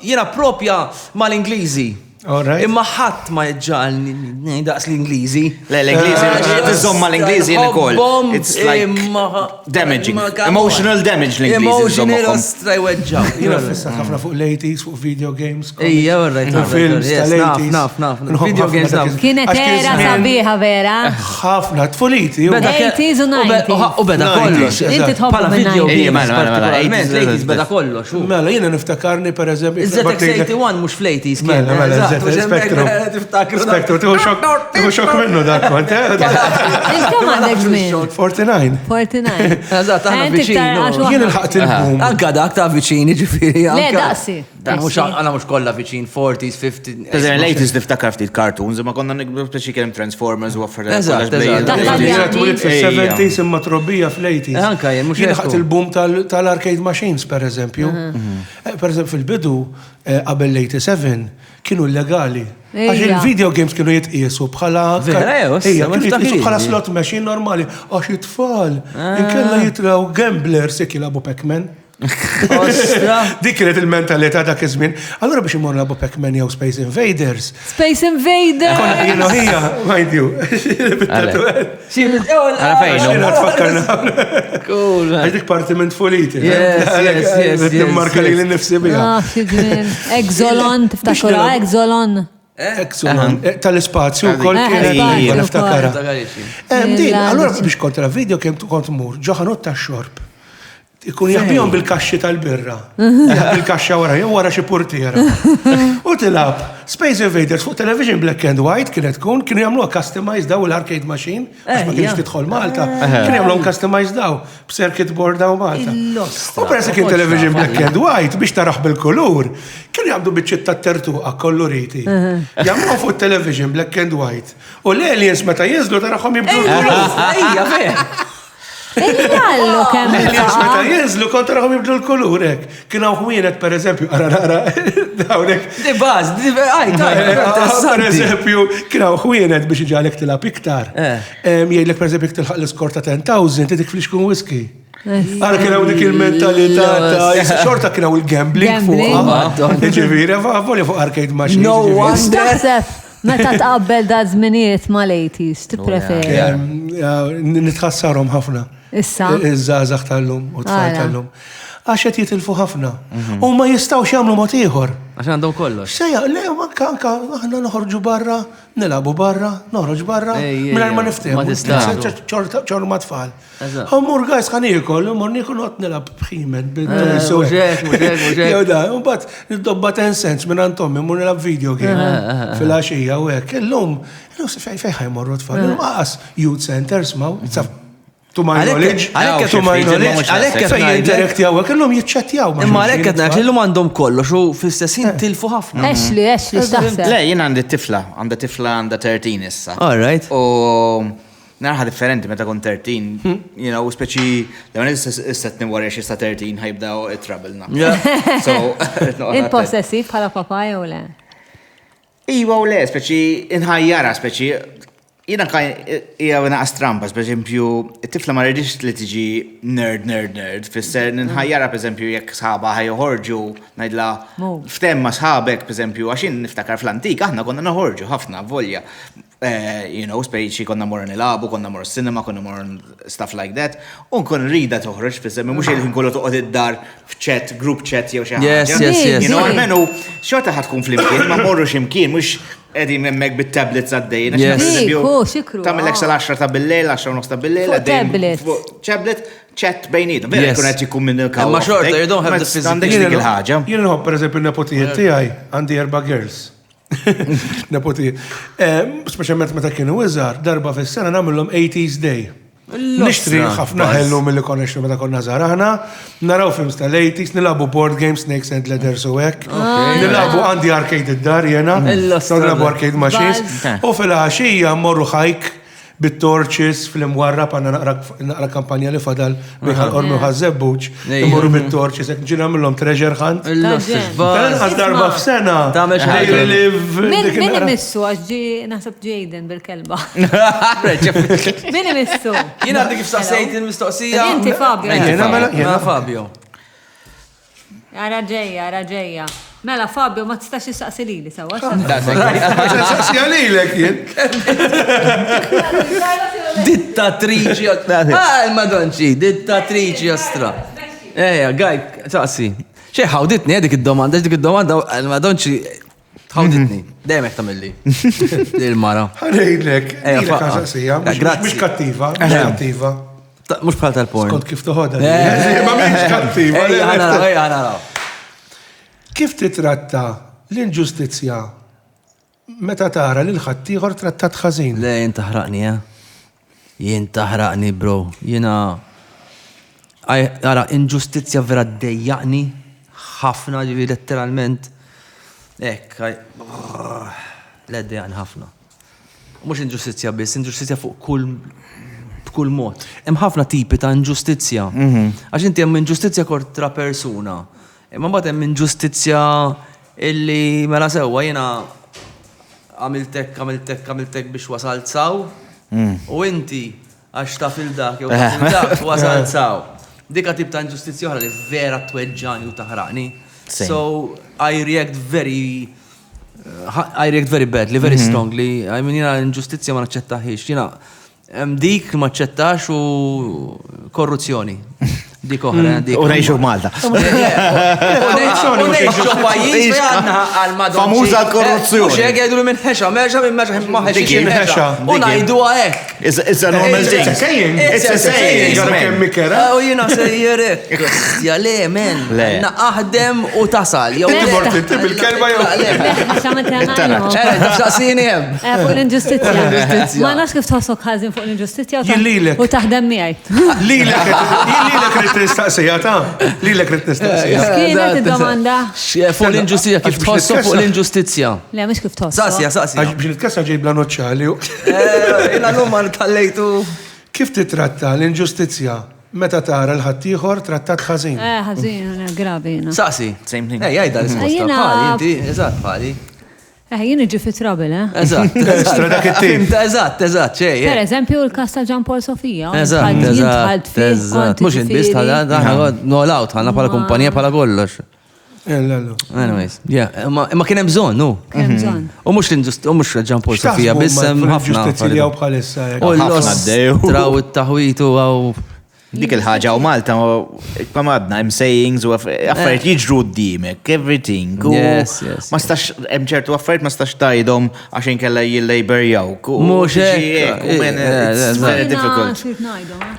Jiena propja mal-Ingliżi. Imma ħadd ma jġġalni daqs l-Ingliżi. Le, l-Ingliżi, tiżomma l-Ingliżi ukoll. It's like damaging, emotional damage l-Ingliżi. Emotional strajweġġaw. Jena fissa ħafna fuq l-80s, fuq video games. Ija, right. Films tal-80s. Naf. Video games naf. Kienet era sabiħa vera. ħafna, tfuliti. 80s u 90s. U beda kollox. Inti tħobbu Pala video minn games partikolarment, l-80s beda kollox. Mela, jena niftakarni per eżempju. ZX81 mux fl-80s kien. Spektru, tiħu xok minnu dak kont. Intom għandek żmien. 49. 49. Eżatt, għanna viċin. Jien il-ħaqt il-boom. Anka dak ta' viċini ġifiri. Le, daqsi. Għana mux kolla viċin, 40s, 50s. Eżem, l-80s niftakar ftit cartoons, imma konna nikbu speċi kien Transformers u għaffar. Eżatt. Jena tulit fil-70s imma trobbija fl-80s. Anka, jen mux jien ħaqt il-boom tal-arcade machines, per eżempju. Per eżempju, fil-bidu, qabel l-87, kienu illegali. Għax il-video games kienu jitqisu bħala. Kienu jitqisu bħala slot machine normali. Għax it-tfal. Inkella jitraw gamblers jek jilabu Pac-Man. Dik kienet il-mentalità dak iż-żmien. Allura biex imorru labu Pac-Man jew Space Invaders. Space Invaders! Konna jienu hija, mind you. Għala fejnu. Cool. Għadik partiment fuliti. Yes. Marka li l-nifsi bija. Exolon, tiftakura, Exolon. Exxon tal-ispazju wkoll kienet niftakara. Din, allura biex kontra video kemm kont mur, ġoħanot tax-xorb. Ikun jaħbihom bil-kaxxi tal-birra. Bil-kaxxa wara xi portiera. U tilab Space Invaders fuq television black and white kienu jagħmluha customized daw l-arcade machine għax ma kienx tidħol Malta. Kienu jagħmluhom customized daw b'circuit board daw Malta. U peress kien television black and white biex taraħ bil-kulur, kienu jagħmlu biċċiet tat-tertuqa kolluriti. Jagħmluha fuq television black and white. U l-aliens meta jinżlu taraħhom jibdu l-kulur. Il-jallu kemm. Meta jinżlu kontra raħom jibdu l-kulur hekk. Kien hawn ħwienet pereżempju, ara dawnek. Di baż, Per eżempju, kien hawn ħwienet biex iġalek tilab iktar. Jgħidlek pereżempju tilħaq l-iskor ta' 10,000 tidik fl-ixkun whisky. Għara kien hawn dik il-mentalità ta' xorta kien hawn il-gambling fuq. Ġifieri, volja fuq arcade machine. No wonder. Meta tqabbel da żminijiet mal-80s, tippreferi. Nitħassarhom ħafna. Issa. Iż-żgħażagħ tal-lum u t-tfal tal-lum. Għax qed jitilfu ħafna. U ma jistgħux jagħmlu mod ieħor. Għax għandhom kollox. Sejja, le, anka aħna noħorġu barra, nilagħbu barra, noħroġ barra, mingħajr ma niftehmu. Ma tistax. ċor ma tfal. Mur gajs ħan iekol, mur niekol noqgħod nilgħab b'ħimed bil-toy. Jew da, u mbagħad niddobba 10 cents minn Antommi, mur nilgħab video game fil-għaxija u hekk. Illum fejn ħajmorru tfal. Inqas youth centers ma' to my knowledge, għalek fejn jinterekti għawek, illum jitċettjaw. Imma għalek għadnak, illum għandhom kollox u fil-stessin tilfu ħafna. Eċli, xtaħseb. Le, jien għandi tifla għanda 13 issa. All right. U narħa differenti meta kon 13, speċi l-għan istat niwarja xista 13 ħajbdaw it-trouble. Il-possessiv bħala papa jew le? Iwa u le, speċi inħajjara, speċi jina jgħawina għastrampa, per eżempju, it-tifla ma rridix li tiġi nerd, fisser nħajjara, per eżempju, jekk sħaba ħajħorġu, najdla, ftemma sħabek, per eżempju, għaxin niftakar fl-antik, aħna konna naħorġu ħafna, volja. Speċi konna morra nilabu, konna morra cinema, konna morra stuff like that, un kon rida toħroġ, fisser, mux il-ħin kollu toqgħod id-dar f'chat, group chat jew xi ħaġa. Yes. Għalmenu, xorta ħatkun fl-imkien, ma morru ximkien, mux Edi memmek bit-tablets għaddejn. Tamillek sal-10 ta' bil-lejl, 10 ta' bil-lejl. Tablet. Tablet, chat bejniet. Vera kun għet jikun minn il-kaw. Ma xorta, you don't have the physical. Għandek dik il-ħagġa. Jien nħobb per eżempju nepotijiet tiegħi għandi 4 girls. Nepotijiet. Speċjalment meta kienu iżgħar, darba fis-sena nagħmilhom 80s day. Nixtri ħafna ħellu mill-li konneċtu meta konna żgħar aħna, naraw films tal-80s, nilabu board games, Snakes and Ladders u hekk. Nilabu għandi arcade id-dar jena, nilabu arcade machines. U fil-ħaxija mmorru hike bit-torches fil-imwarra panna naqra kampanja li fadal biħal ormi ħazzebbuċ, immorru bit-torches, ek ġina millom treasure hunt. Għaz darba f-sena. Min imissu għax naħseb Jaden bil-kelba. Min imissu? Jina għaddi kif saqsejt il-mistoqsija. Inti Fabio. Jena Fabio. Ara ġeja. Mela Fabio ma tistax issaqsi lili sewa. Saqsi għalilek jien. Dittatriċi. Madonċi, dittatriċi ostra. Gaj, saqsi. Xej, ħawditni dik id-domanda, madonċi, ħawditni. Demek tamilli. Il-mara. Ħanejlek, saqsija, mux kattiva, Mux bħal tal-porn. Kont kif toħoda. Ma miex kattiva. Ejja, Kif titratta l-inġustizja meta tara li l-ħaddieħor trattat ħażin? Le, jien taħraqni, bro. Jiena ara inġustizzja vera dejjaqni ħafna ġivi letteralment. Le dejjaqni ħafna. Mhux inġustizzja biss, inġustizzja fuq b'kull mod. Hemm ħafna tipi ta' inġustizzja. Għax inti hemm inġustizzja kontra persuna. Imma mbagħad hemm inġustizzja illi mela sewwa jiena għamiltek biex wasalt saw u inti għax taf il-dak jew taf il-dak wasalt saw. Dika tip ta' inġustizzja oħra li vera tweġġani u taħraqni. So I react very badly, very strongly. I mean jiena inġustizzja ma naċċettaħiex. Jiena dik ma naċċettax u korruzzjoni. Dik oħra, dik. U nejxu Malta. Unejxu pajjiż fej għandna għal-Madonna. Famuża l-korruzzjoni. Mux jgħek jgħidu li minħeċa, meċa minn meċa maħħeċ Dik il-ħeċa. Unajdu għek. It's a normal thing. It's a saying. It's a saying. Għara kemm mikera. U jina sejjerek. Ja le, men. Le. Na aħdem u tasal. Jew Inti mort inti bil-kelma jew. Tafsaqsini jem. Fuq l-inġustizja. Ma nafx kif tħossok ħażin fuq l-inġustizja Jillilek. u taħdem miegħi. Lilek rrit nistaqsija, ta' lilek rrit nistaqsija. Kienet id-domanda. Fuq l-inġustizja, kif Għax tħossu fuq l-inġustizja. Le, mhux kif tħoss. Sasja, sasja. Għax biex nitkassa ġej bla noċċali. Jina l-umman tal-lejtu. Kif titratta l-inġustizja meta tara l-ħaddieħor trattat ħażin? Ħażin, gravi. Sasi. Same thing. Jgħajda l-isposta. Jina- Bħali, inti, eżat, bħali. Jien iġi fi trouble, eh? Eżat. Estra dak it-tim. Eżat, ċej. Per eżempju, il-kas ta' Gian Paul Sofija. Eżat. Mux il-bis tal-għad, no out, għanna pala kumpanija pala kollox. Anyways, yeah, ma kienem bżon, nu. U mux Gian Paul Sofija, bis ħafna. Ġustizja u bħalissa. U Ħafna d-dew. l-ostraw it-taħwitu għaw. Dik il-ħaġa u Malta, kam għadna, I'm sayings u affarijiet jiġru d-dimek, everything. Yes, yes. Ma stax, ċertu affarijiet ma stax tajdom għaxin kella jillejber jawk. Mux hekk. It's very difficult.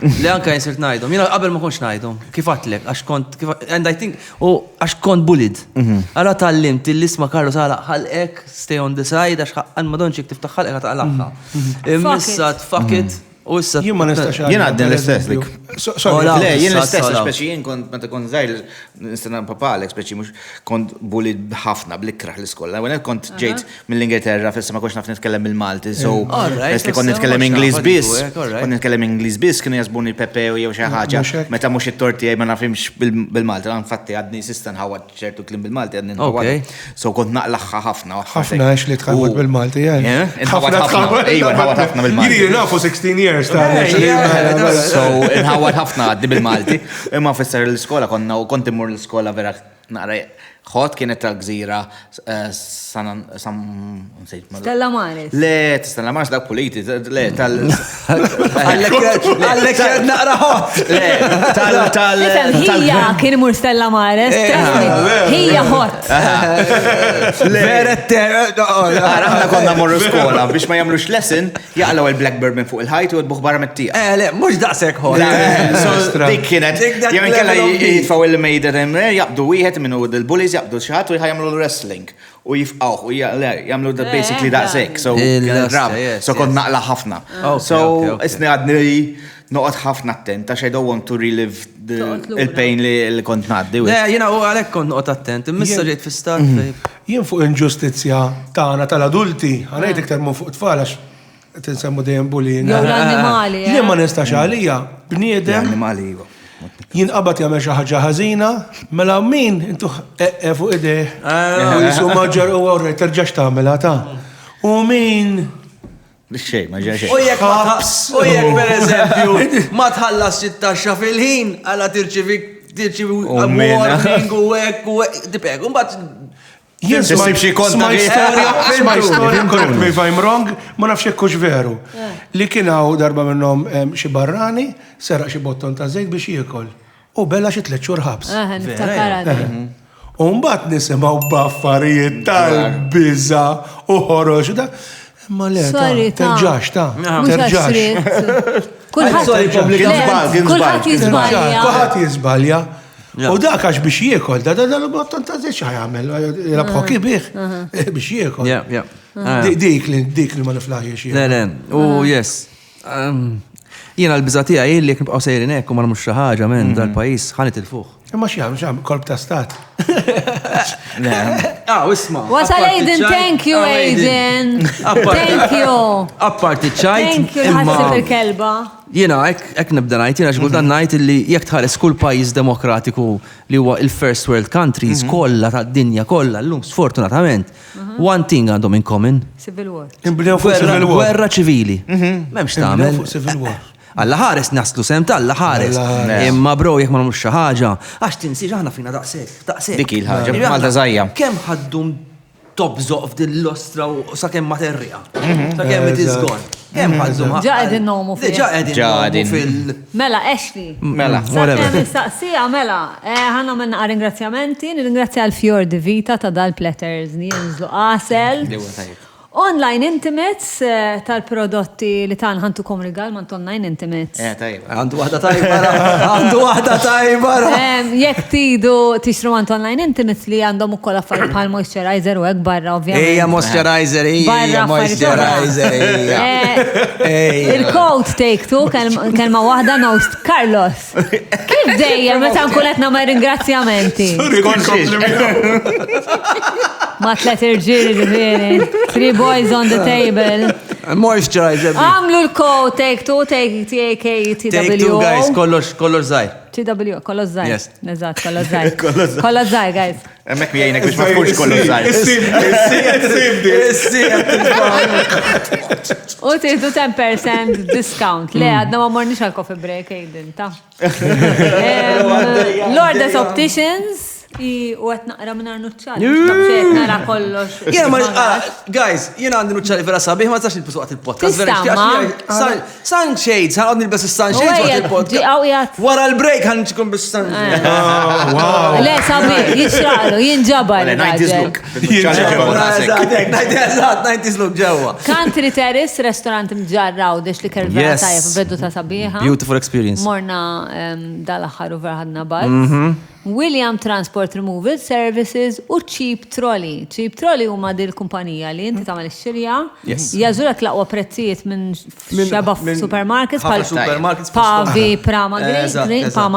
Li anka jinsirt najdom. Jina qabel ma konx najdom. Kif għatlek, għax kont, and I think, għax kont bullied. Għara tal-limt, il-lisma Karlo sala ħalqek, stay on the side, għax għan madonċik tiftaħ ħalqek għataqlaħħa. Immissat, fuck it. U issa. Jien ma nistax. Jien għaddin l-istess, lik. Sorry. Le, jien Sa- l-istess, sa- speċi jien kont, meta kont zaħir, nistenna papalek, speċi mux kont bullied ħafna bl-ikraħ l-iskola. Għanet kont ġejt mill-Ingilterra, fissa ma konx naf nitkellem bil-Malti, so, Alright, li kont issa nitkellem mhux Ingliż nafa biss, diku, alright. kont nitkellem Ingliż biss, kienu jasbuni Pepe u jew xi ħaġa, mhux hekk. meta mhux it-torti ma nafhimx bil-Malti, infatti għadni sistan ħawad ċertu klim bil-Malti, għadni Okay. so kont naqlaħħa ħafna. ħafna għax li tħawad bil-Malti, Inħawad ħafna, inħawad ħafna bil-Malti. Jiri nafu 16 years ta' So, inħawad ħafna għaddi bil-Malti. Imma fisser l-skola konna u konti mur l-skola vera naqra ħot kienet tal-gżira Stella Maris. Le, Stella Maris dak politi, le, Għallek naqra ħot. Hija kien imur Stella Maris. Hija hot. Veret Aħna konna morru skola biex ma jamlux lesson, jaqlaw il-Blackbird minn fuq il-ħajt u jadbuħ barra mit-tija. Le, mux daqsek ħot. So, dik kienet, Dik dak jgħin kella level of jitfaw il-mejda jabdu wieħed minnu il-bullies jabdu xaħat u jħajamlu l-wrestling. U jifqawh, u jamlu da basically daqsek. So, Il-rab, so kont naqla ħafna. So, isni għadni noqgħod ħafna attent, għax I don't want to relive il-pain li kont naddi. Le, jina u għalek kont noqot attent. Missa ġejt fi stat. Jien fuq il-ġustizja tagħna tal-adulti, għanajt iktar mu fuq tfal għax tinsemmu dejjem bullying. Jew l-annimali. Jien ma nistax għalija, bniedem Animali, jinqabad jagħmel xi ħaġa ħażina, mela min intu fuq ideh u jisu maġġar u għorrej terġax tagħmelha ta'. U min xej, ma ġeċ. U jek per eżempju, ma tħallas xittaxa fil-ħin, għala tirċivi warning u għek, dipek, un bat jien Tissib xi konta smaj storja, correct me if I'm wrong, ma nafx hekk hux veru. Li kien hawn darba minnhom xi barrani, seraq xi botton ta' żejt biex jiekol. U bella xi 3 xhur ħabs. Niftakar U mbagħad nisimgħu baffarijiet tal-biża u ħoroġ u dak. Ma le, terġax ta' terġax. Kulħadd jizbalja. Kulħadd jizbalja. U dak għax biex jiekol, da l-botton ta' żejt xi ħajamel, rabħok bih biex jiekol. Dik li ma niflaħiex jien. Le, u yes. Jiena l-bizatija jien li nibqgħu sejrin hekk u ma nagħmlux xi ħaġa minn dal-pajjiż ħanet il-fuq. Ma x'jagħmel kolb ta' stat. Isma. Wasal Aiden, thank you Aiden. Thank you. Apparti ċajt. Thank you, ħassib il-kelba. Jiena ek nibda ngħid, jiena xguldan ngħid li jekk tħares kull pajjiż demokratiku li huwa il-first world countries kollha tad-dinja kollha llum sfortunatament one thing għandhom in common. Civil War. Inbdew fuq Civil War. Gwerra ċivili. M'hemmx tagħmel. Fuq Civil War. Alla ħares naslu sem alla ħares. Imma bro jekk ma nagħmlux xi ħaġa, għax tinsi ħana fina daqshekk. Dik il-ħaġa, Malta żgħira. Kemm ħaddum tobżoq f'din l-ostra u sakemm ma terriqa. Sakemm it is gone. Hemm ħadżum. Ġa qegħdin nomu fih. Ġa qegħdin fil. Mela, Ashley. Mela. Whatever. Mistaqsija, mela. Ħanna minna ringrazzjamenti. Nirringrazzja l-Fjord di Vita ta' dal-platters li jinżlu qasel. Online Intimates tal-prodotti li tan ħantukom rigal mant Online Intimates. Għandu waħda tajba. Jekk tidu tixtru mant Online Intimates li għandhom ukoll affarijiet bħal moisturizer u hekk barra ovvjament. Ejja moisturizer, Il-code take two kelma waħda nost Carlos. Kif dejjem meta nkun qed nagħmel ringrazzjamenti? Ma tlet irġieli ġifieri. 3 boys on the table. Moisturizer. Għamlu l-code take two, take T-A-K-T-W. guys, kollox zaħir. TW, kollox zaħir. Yes. Eżatt, kollox zaħir. Kollox zaħir, guys. Emmek mi jajnek biex ma tkunx kollu zaħir. U tiħdu 10% discount. Le, għadna ma mornix għal coffee break, ejdin, ta' Lourdes Opticians. U għet naqra minn arnuċċali. Xek nara kollox. Guys, jena għandi nuċċali vera sabiħ, ma tax nilbisu għat il-podcast. Sunshades, għan għadni nilbis il-sunshades għat il-podcast. Wara l-break għan nċikun bis sunshades. Le, sabiħ, jixralu, jinġabar. 90s look. 90s look ġewa. Country Terrace, restaurant mġarraw, dex li kervera tajja f'beddu ta' sabiħa. Beautiful experience. Morna dal-axħar u verħadna bad. William Transport Removal Services u Cheap Trolley. Cheap Trolley huma dil kumpanija li inti tagħmel ix-xirja. Jażulek laqwa prezzijiet minn xeba supermarkets bħal Pavi, Prama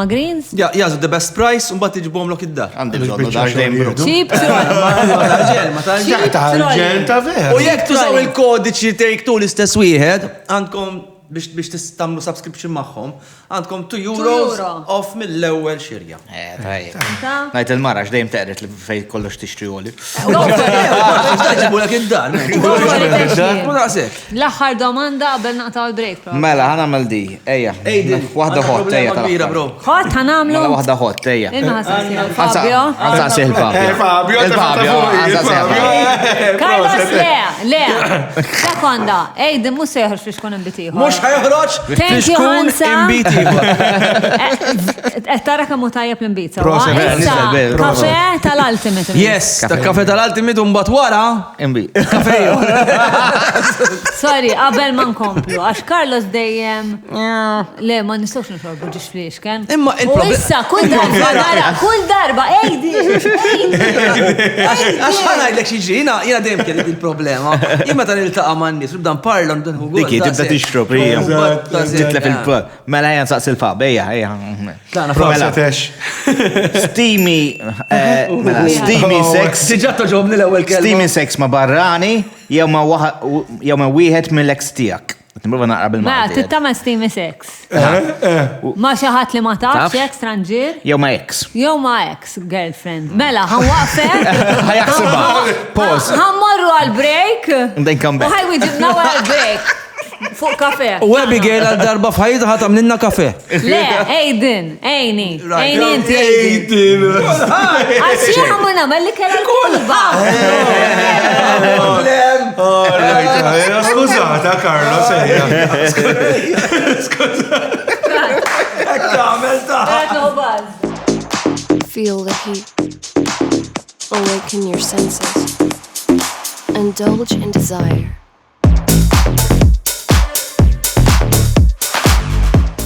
Greens. Jażu the best price u mbagħad tiġibhom lok id-dar. Cheap Trolley. U jekk tużaw il-kodiċi take two l-istess wieħed, għandkom biex tistamlu subscription magħhom, għandkom €2 off mill-ewwel xirja. Najt il-mara x'dejjem teqret li fej kollox tixtri għoli. Ġibulek id-dar. L-aħħar domanda qabel naqtaw il-break. Mela, ħanamel di, ejja. Waħda hot, ejja tal-aħħar. Hot, ħanamlu? Mela waħda hot, ejja. Fabio? Għanżaqsi il-Fabio. Carlos, le. Sekonda, ejdi mus seħħux biex kun imbitiħu. Mux ħajħroċ Thank you, Hansa. imbiti. Tara kemm hu tajjeb l-imbit. Proset. Kafe tal-Ultimate. Yes, ta' kafe tal-Ultimate un bat wara. Kafejo. Sorry, qabel ma nkomplu, għax Carlos dejjem le ma nistgħux nixorbu ġiex fliex, ken? Imma il-problem. Issa kull darba ejdi. Għax ħanajdlek xi ġina, jiena dejjem kelli il-problema. Jien meta niltaqa' man-nies, nibda nparla Diki, tibda tixrob, titlef il-pub. Mela jan saqs il-fab, ejja. Steamy sex. Siġatto ġobni l-ewel kelma. Steamy sex ma barrani, jew ma wieħed mill-ex tijak. Timbrova naqra bil-Malti. Ma, tittama steamy sex. Ma xaħat li ma tafx, ex stranġir? Jew ma ex. Jew ma ex girlfriend. Mela, ħan waqfek. Ħajaxsiba. Pause. Ħan morru għal-break. Then come back. U ħaj wieġibna għal-break. Fuq kafe. U Abigail għal-darba fħajta ħatam ninna kafe. Le, Aiden, Ejni inti Aiden. Għaxi ħamuna, ma li kera l-kulba. Skużata, Carlos, Feel the heat. Awaken your senses. Indulge in desire.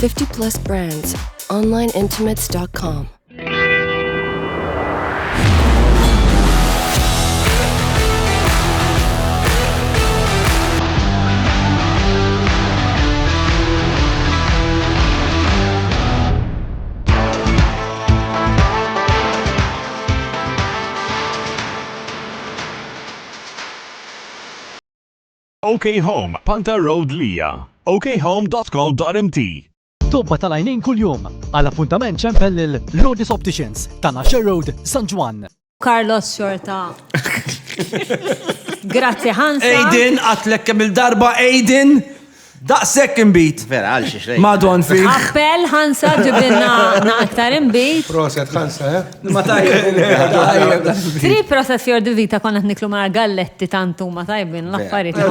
50+ brands. OnlineIntimates.com. OK Home, Panta Road Lija. okhome.co.mt. Tobba tal-għajnejn kull-jum għal appuntament ċempel il-Lourdes Opticians ta' Nasher Road, San Juan. Carlos Xorta. Grazie Hansa. Aiden, għatlek kemm il-darba Aiden. Daqshekk imbit. Vera, għal xiex. Madon fik. Appell ħansa ġibinna aktar imbit. Proset ħansa, Ma tajjeb. 3 process your vita konna niklu mara galletti tantu ma tajbin l-affarijiet.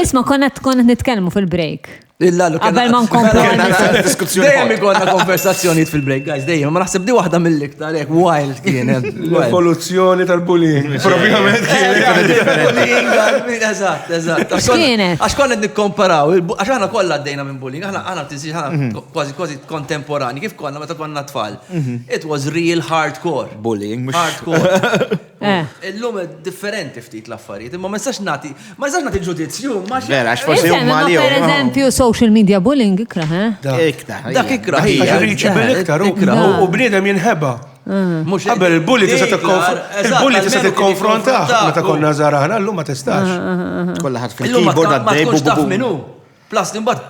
Isma konna nitkellmu fil-break. Qabel ma nkomplu. Dejjem ikonna konversazzjonijiet fil-break, guys, dejjem. Ma naħseb di waħda mill-iktar hekk wild kienet. L-evoluzzjoni tal-bullying. Propjament kienet. Eżatt. X'kienet? Għax konna nikkomparaw, għax aħna kollha għaddejna minn bullying, aħna tiżi aħna kważi kontemporani, kif konna meta konna tfal. It was real hardcore. Bullying, mhux hardcore. Illum differenti ftit l-affarijiet, imma ma nistax nagħti ġudizzju, ma Vera, għax forsi huma li Per eżempju, social media bullying ikra, Dak ikra. Iktar, u bniedem jinħeba. Qabel il-bully tista' tikkonfrontaħ meta konna żaraħna, llum ma tistax. Kollha ħadd fil-keyboard għaddej taf minnu. Plus imbagħad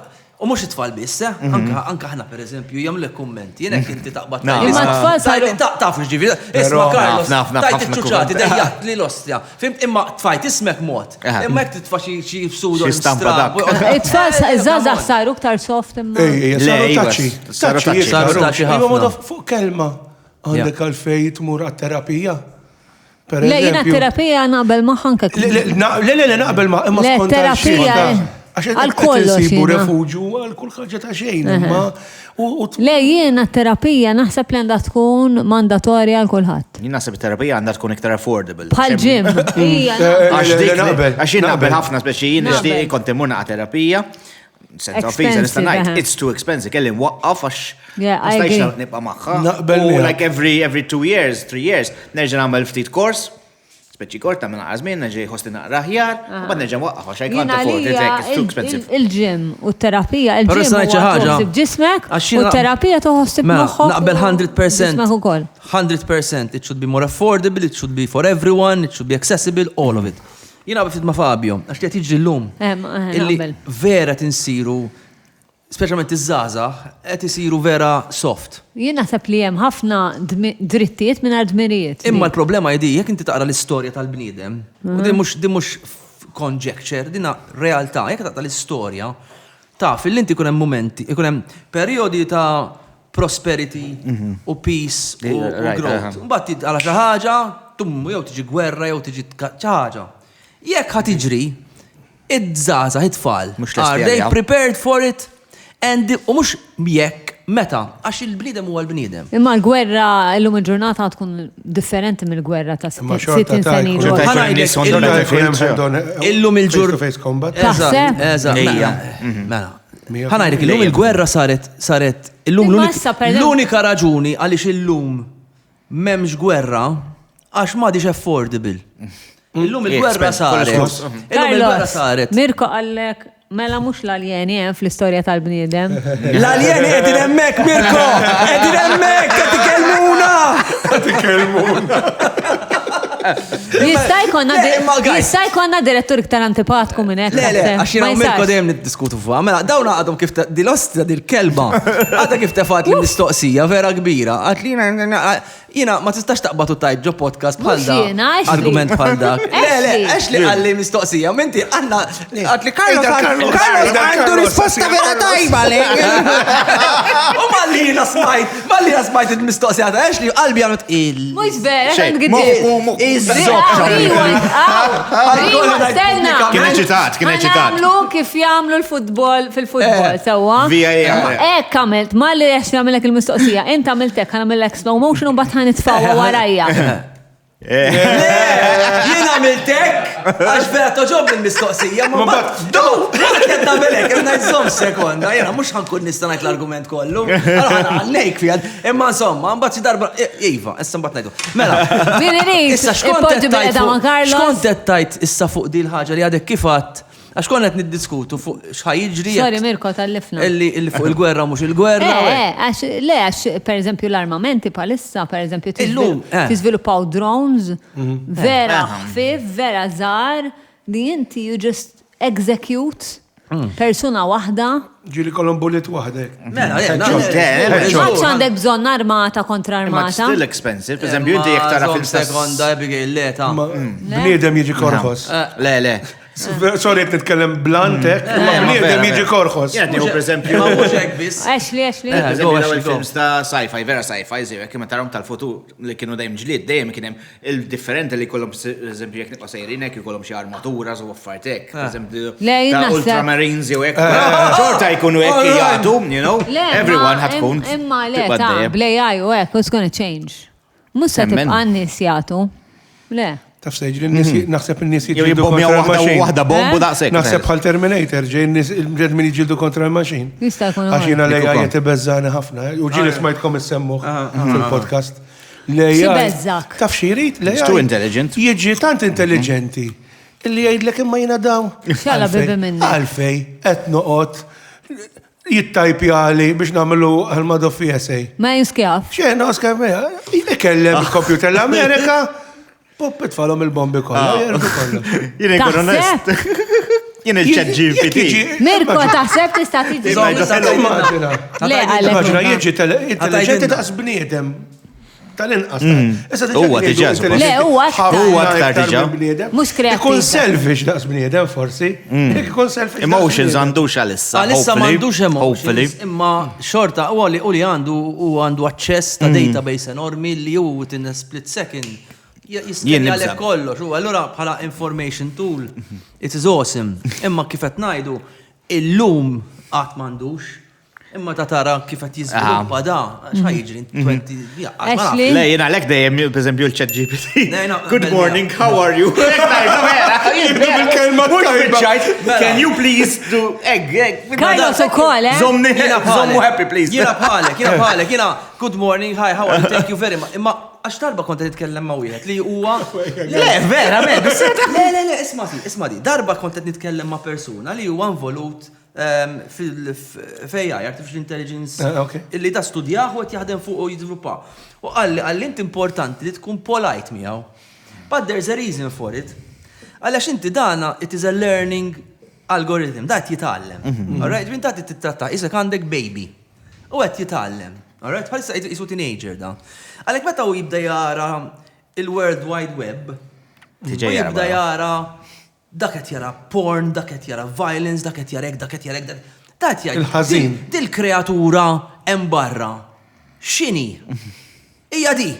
u mhux it-tfal biss, anke aħna pereżempju jagħmlek kummenti, jien hekk inti taqbad taf ġifieri. Isma' Carlos, tajt iċ-ċuċati dejjat li l-ostja. Fimt imma tfajt ismek mod. Imma hekk titfa' xi pseudo stampa dak. It-tfal iż-żgħażagħ saru iktar soft imma. Saru taċċi ħafna. Fuq kelma għandek għalfej tmur għat-terapija. Le, jiena terapija naqbel magħha anke. Le, naqbel ma' imma skont terapija għal kollox. Insibu refugju għal kull ħaġa ta' xejn. Le, jiena terapija naħseb li għandha tkun mandatorja għal kulħadd. Jien naħseb terapija għandha tkun iktar affordable. Bħal ġim. Għax jien naqbel ħafna speċi jien nixtieq kont immur naqa' terapija. Senza office, nista' ngħid it's too expensive, kelli nwaqqaf għax nistajx nibqa' magħha. U like every 2 years, 3 years, nerġa' nagħmel ftit kors, speċi kors ta' minn żmien nerġa' jħossni naqra aħjar, u bad nerġa' nwaqqaf għax I can't afford it, it's too expensive. Il-ġim u terapija, il-ġim toħossib ġismek u terapija toħossib moħħok. Naqbel 100%. 100%. It should be more affordable, it should be for everyone, it should be accessible, all of it. Jina bifit ma' Fabio, għax qed jiġri llum. Illi vera tinsiru, speċjalment iż-żgħażagħ, qed isiru vera soft. Jien naħseb li hemm ħafna drittijiet mingħajr dmirijiet. Imma l-problema hi jekk inti taqra l-istorja tal-bniedem, u din mhux conjecture, dinha realtà, jekk taqra l-istorja, taf illi inti jkun hemm momenti, jkun hemm perjodi ta' prosperity u peace u growth. Mbagħad titqala xi ħaġa, jew tiġi gwerra jew tiġi xi ħaġa. Jekk ħad iġri, id-żgħażagħ it-tfal. Are they prepared for it? U mhux jekk, meta? Għax il-bniedem huwa l-bniedem. Imma l-gwerra llum il-ġurnata tkun differenti mill-gwerra ta' 60 sen ilu. Illum il-ġurnata. Mela. Ħanajdek illum il-gwerra saret l-unika raġuni għaliex illum m'hemmx gwerra għax m'għadix affordable. Illum il-gwerra saret. Mirko għallek, mela mux l-aljeni fl-istoria tal-bniedem. L-aljeni għedin emmek, Mirko! Għedin emmek, għedin kelmuna! Jistaj konna direttur iktar antipatku minn hekk. Le, għaxina u Mirko dejjem niddiskutu fuqha. Mela, dawna għadhom kif dil-ostra dil-kelba. Għadha kif tefat li mistoqsija vera kbira. Jina ma tistax taqbatu tajb ġo podcast bħal dak. Argument bħal dak. Le, Ashley għalli mistoqsija. Minti għanna għatli Carlos għandu risposta vera tajba le. U mallina smajt il-mistoqsija ta' Ashley qalbi għamet Mux vera, għand għiddi. Kien ċitat. Għamlu kif jagħmlu l-futbol fil-futbol, sewa. Ek għamilt, ma li Ashley għamilek il-mistoqsija. Int għamiltek, għamilek slow motion u bat nitfawa warajja. Jien għamiltek, għax vera toġob il-mistoqsija, ma għed namelek, għed najżom sekonda, jena mux ħankun nistanajt l-argument kollu, għal-nejk fjad, imma insomma, mbatt darba, jiva, issa mbatt najdu. Mela, issa xkontet tajt issa fuq di l-ħagġa li għadek kifat, għax konnet niddiskutu fuq xħajġri. Sorry, Mirko, tal-lifna. Illi fuq il-gwerra mux il-gwerra. Għax, per eżempju, l-armamenti palissa, per eżempju, tiżviluppaw drones, vera ħfif, vera żgħar, li inti you just execute persuna waħda. Ġili kolom bullet waħdek. Maċ għandek bżonn armata kontra armata. Still expensive, per eżempju, inti jek tara fil-sekonda, Abigail, leta. Bniedem jiġi korħos. Le. Sorry, nitkellem blantek, ma bniedem jiġi korħos. Jgħadni, per eżempju. Ma mhux hekk biss. Ashley. Il-films ta' sci-fi, vera sci-fi, zirek, kima tarom tal-futur li kienu dajem ġlid, dajem kienem il-differenti li kollom, per eżempju, jek nibqa sejrinek, kollom xie armatura, u għaffartek, per eżempju, ta' ultramarines jew ek. Ġorta jkunu ek jgħatu, you know? Everyone ħatkun. Imma le, ta' bl-AI u ek, what's gonna change? Musa tibqa n-nis jgħatu. Le. Taf sejġri, naħseb n-nis Jew jġildu jibbomja kontra l-maċin. wahda bombu daqsek. Naħseb bħal Terminator, ġej min jġildu kontra l-maċin. Jista' jkun Għax jina lejja jetibezzani ħafna. U ġili smajtkom issemmuħ fil-podcast. Xibezzak. Taf xirit? It's too intelligent. Jieġi tant intelligenti. Illi jgħidlek imma jina daw. Xala bibi minni. Għalfej, etnoqot, jittajpjali biex namlu għal-madof FSA. Ma jinskjaf. ċena, oskaf, kellem il-kompjuter l-Amerika, puppet falom il-bombi kolla, jerdu kolla. Jien ikun onest. Jien il-chat GPT. Mirko, taħseb tista' tiġi. Le, għalek. Maġra jieġi intelligenti daqs bniedem. Tal-inqas. Huwa diġà. Le, huwa aktar diġà. Mhux kreattiv. Ikun selfish daqs bniedem forsi. Ikun selfish. Emotions għandux għalissa. Għalissa m'għandux emotions, imma xorta u li għandu aċċess ta' database enormi li ju within a split second jiskenni għalek kollox. U allura bħala information tool, it is awesome. Imma kifet najdu, il-lum għat m'għandux, imma ta' tara kifet jizviluppa da, xħajġri, 20 Ashley? Le, jena lek dajem, per esempio, il-chat GPT. Good morning, how are you? Can you please do egg? Carlos u kol, eh? Zommu happy, please. Jena bħalek, good morning, hi, how are you, thank you very much. Imma għax darba konta nitkellem ma' wieħed li huwa. Le, vera, le, isma' di. Darba konta nitkellem ma' persuna li huwa involut fil-AI, Artificial Intelligence, illi da studjaħu għet jaħdem fuq u jizviluppa. U għalli importanti li tkun polite miegħu. But there's a reason for it. Għalax inti dana, it is a learning algorithm, da jitallem. Alright, minn ta' titratta, isek għandek baby. U għet jitallem. Alright, bħalissa jisu teenager da. Għalek meta u jibda jara il-World Wide Web, u jibda jara daket jara porn, daket jara violence, daket jara daket jara daket jara il-ħazin. Dil-kreatura embarra. Xini? Ija di.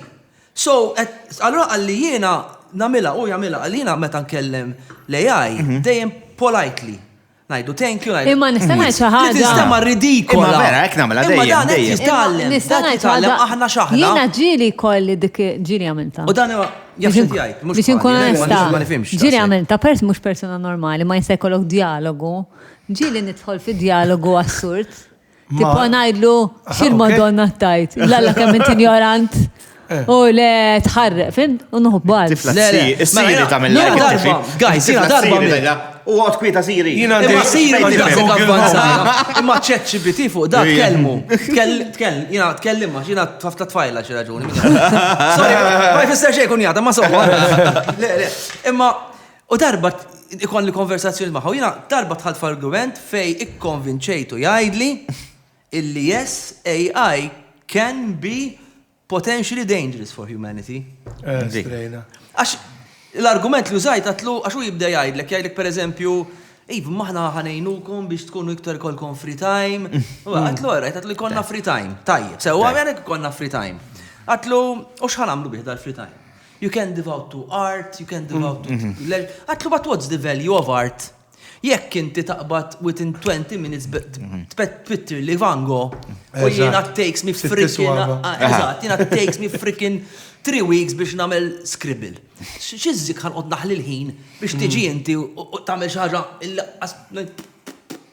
So, allora għalli jena namila, u jamila, għalli jena meta nkellem l-AI, dejjem politely. Najdu, thank you. Imma nistana ċaħġa. Nistama ridikola. Imma vera, ek namela dejjem. Nistana ċaħġa. Aħna xaħna. Jina ġili kolli dik ġili għamilta. U dan jafxet jgħid. Biex nkun onesta. Ġili għamilta, mux persona normali, ma jinsekolog dialogu. Ġili nidħol fi dialogu assurd. Tipo najdlu, xir Madonna tajt. Lalla kemm inti ignorant. U le tħarreq, fin? Unuħu bad. Siri ta' mill-darba. Guys, jina darba. U għot kwieta Siri. Imma Siri imma ChatGPT fuq da tkellmu. Jina tkellimma, jina tfafta tfajla xi raġuni. Sorry, ma jfisser xejn kun jagħta ma sewwa. Imma u darba ikon li konversazzjoni magħha, jina darba tħalt f'argument fej ikkonvinċejtu jgħidli illi yes, AI can be potentially dangerous for humanity. Għax l-argument li użajt għatlu, għax u jibda jgħidlek per eżempju, maħna ħanejnukom biex tkunu iktar kolkom free time. Għatlu għatlu ikonna free time. Tajjeb, sewa għamek ikonna free time. Għatlu, u xħanamlu biex dal-free time? You can devote to art, you can devote to leisure. Għatlu, but what's the value of art? Jekk inti taqbad within 20 minutes Twitter li Van Gogh u jena takes me freaking 3 weeks biex namel scribble. Xizzik ħan qod naħli l-ħin biex tiġi inti u tamel xaġa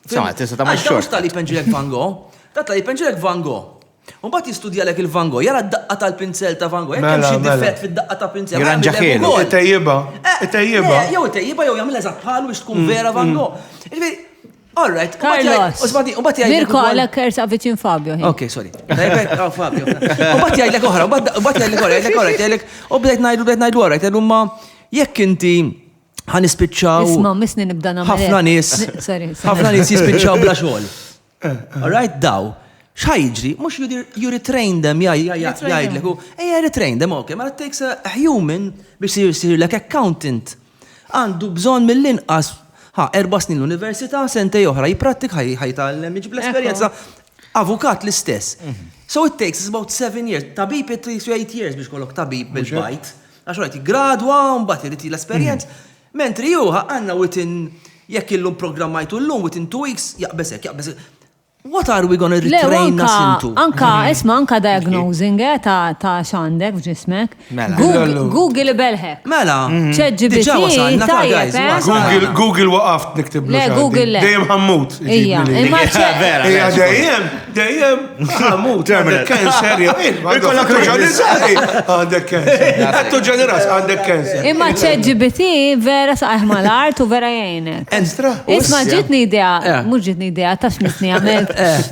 Sama, tista tamel xort. Għax tali penġilek Van Gogh, tali penġilek Van Gogh. Un bat jistudjalek il-Van Gogh, jara d-daqqa tal-pinsel ta' Van Gogh, jekk xi difett fid-daqqa ta' pinsel. Jiranġaħielu. It-tajjiba. Jew it-tajjiba jew jagħmel eżatt bħalu biex tkun vera Van Gogh. All right. Carlos. Mirko għalek kersa viċin Fabio. Ok, sorry. Fabio. U bat jgħidlek oħra, u bat jgħidlek, u bdejt najdu għara, jgħidlu ma jekk inti ħanispiċċaw. Isma, misni nibda namel. ħafna nis jispiċċaw bla xogħol. All right, daw. Xħajġri, mux you retrain them, jgħidlek, retrain them, ok, ma it takes a human biex sir like accountant. Għandu bżon mill-inqas 4 snin l-università, sentej oħra jiprattik, ħajtallem, jiġib l-esperjenza. Avukat l-istess. So it takes about 7 years. Tabib it takes 8 years biex kollok tabib bil-bajt. Għax għajti gradwa, mbagħad irid l-esperjenza. Mentri juha għandna jekk illum programmajtu l-lum within 2 weeks jaqbesek. What are we going to retrain us into? Anka diagnosing ta' xandek f'ġismek. Google belħek. Mela. ChatGPT. Google waqaft niktib. Le, Google le. Dejjem ħammut. Dejjem ħammut. Għandek cancer. Ikollok raġuni għandek cancer. Għattu ġeneras għandek cancer. Imma ChatGPT vera saqaħ mal-art u vera jgħinek. Isma ġitni idea, mux ġitni idea, ta' x'nisni għamil.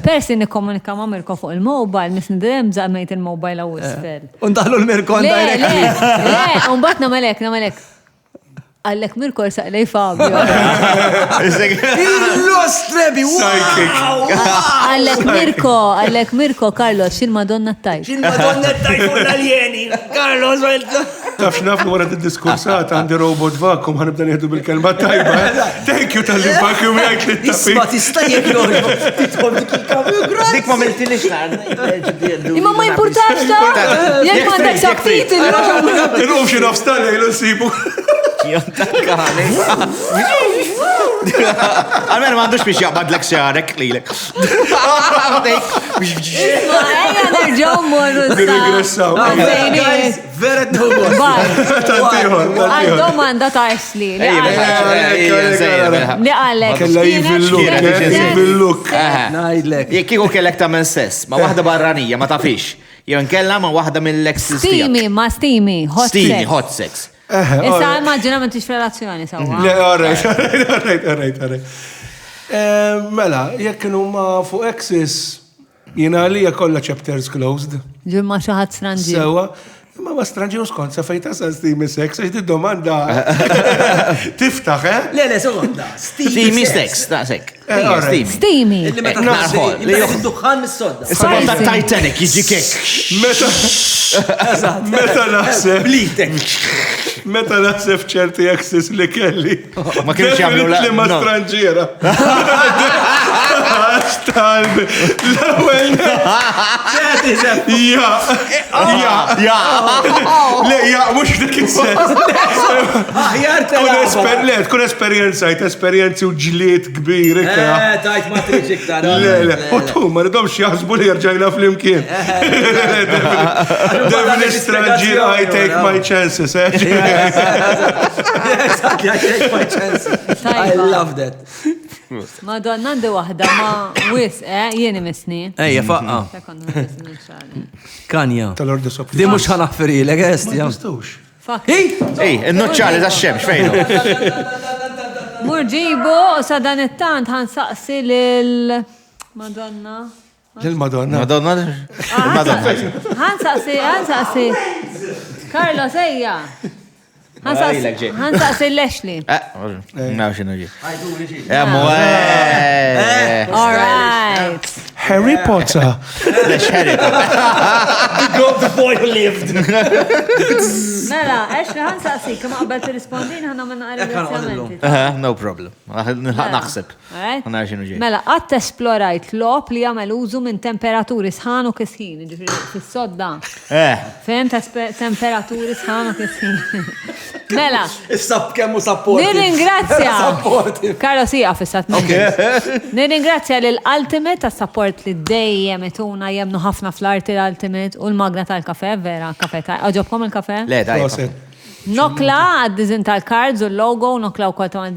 Persi nikkomunika ma' Mirko fuq il-mobile, nisni d-dem zaħmejt il-mobile għaw isfel. Undaħlu l-Mirko directly. Le, unbat namalek. Għallek Mirko saqlej Fabio. Il-lostrebi, wow! Għallek Mirko, Carlos, xil-Madonna tajt. Il-Madonna tajt fuq l-alieni. Carlos, Taf xnafnu wara d-diskursat għandi robot vacuum ħanibda nieħdu bil-kelma tajba. Thank you tal-li vacuum jgħajt li Isma tista' jek joħġu. Titħol dik il-kamera. Dik ma mentilix Imma ma importax ta' jek ma dak saktit il-rum xi nofstan jgħilu nsibu. Għalmen ma għandux biex jaqbad l-ek xarek li l-ek. Isma, ejja nerġaw morru Nirregressaw. Vera t-tħobos. Għal-domanda ta' Asli. Li għalek. Kella jivilluk. Najdlek. Jek kiku kellek ta' men sess, ma wahda barranija, ma tafix. Jew nkella ma wahda mill-exes Steamy, ma steamy, hot sex. Steamy, hot sex. Issa immaġina ma tix relazzjoni sawa. Le, alright. Mela, jekk kienu ma fuq exes, jina li kollha chapters closed. Ġumma xaħat stranġi. Sewa, ma stranġi uskont, sa fejta sa steamy sex, għax domanda tiftaħ, Le, sekonda. Steamy sex, ta' sek. Steamy. Illi meta naħseb. Li id-dukħan mis-sodda. Issa ta' Titanic jiġi kek. Meta naħseb. Blitek. Meta naħseb ċerti exes li kelli. Ma kienx jagħmlu Li ma stranġiera. L-ewwel. Ja, mhux dik is-sens. Kun esperjenzi u ġlied kbir. Tajt ma triġ iktar. Le, u tu, ma ridomx jaħsbu li jirġajna fl-imkien. Devin stranġir, I take my chances, Exactly, I take my chances. I love that. Madonna għandi wahda ma wis, jieni misni. Ejja, faqqa. Kanja. Tal-ordu sopri. Di mux ħanafferi, l-għest, jam. Ej, il-nuċċali ta' xemx fejnu. Murġibu, sa dan it-tant ħansaqsi Madonna. Lil-Madonna. Madonna. Ħansaqsi. Carlos, ejja. Ħansaqsi l-Ashley. Naw xinu ġi. All right. Harry Potter. The boy who lived. Mela, Ashley, ħansaqsi, kama qabel t-rispondin, ħanna minna ringrazzjamenti. No problem. Naħseb. Naw xinu ġi. Mela, għatt esplorajt l-op li għamel użu minn temperaturi sħan u kisħin, fis-sodda. Fejn temperaturi sħan u kisħin. Mela. Issab kemmu support. Nirringrazzja. Karlo sija fissat Nirringrazzja l-Ultimate ta' support li dejjem ituna jemnu ħafna fl-arti l-Ultimate u l-magna tal-kafe, vera, kafe ta' Oġobkom il-kafe? Le, tajba. Nokla għad-dizin tal-cards u l-logo, nokla u kol ta'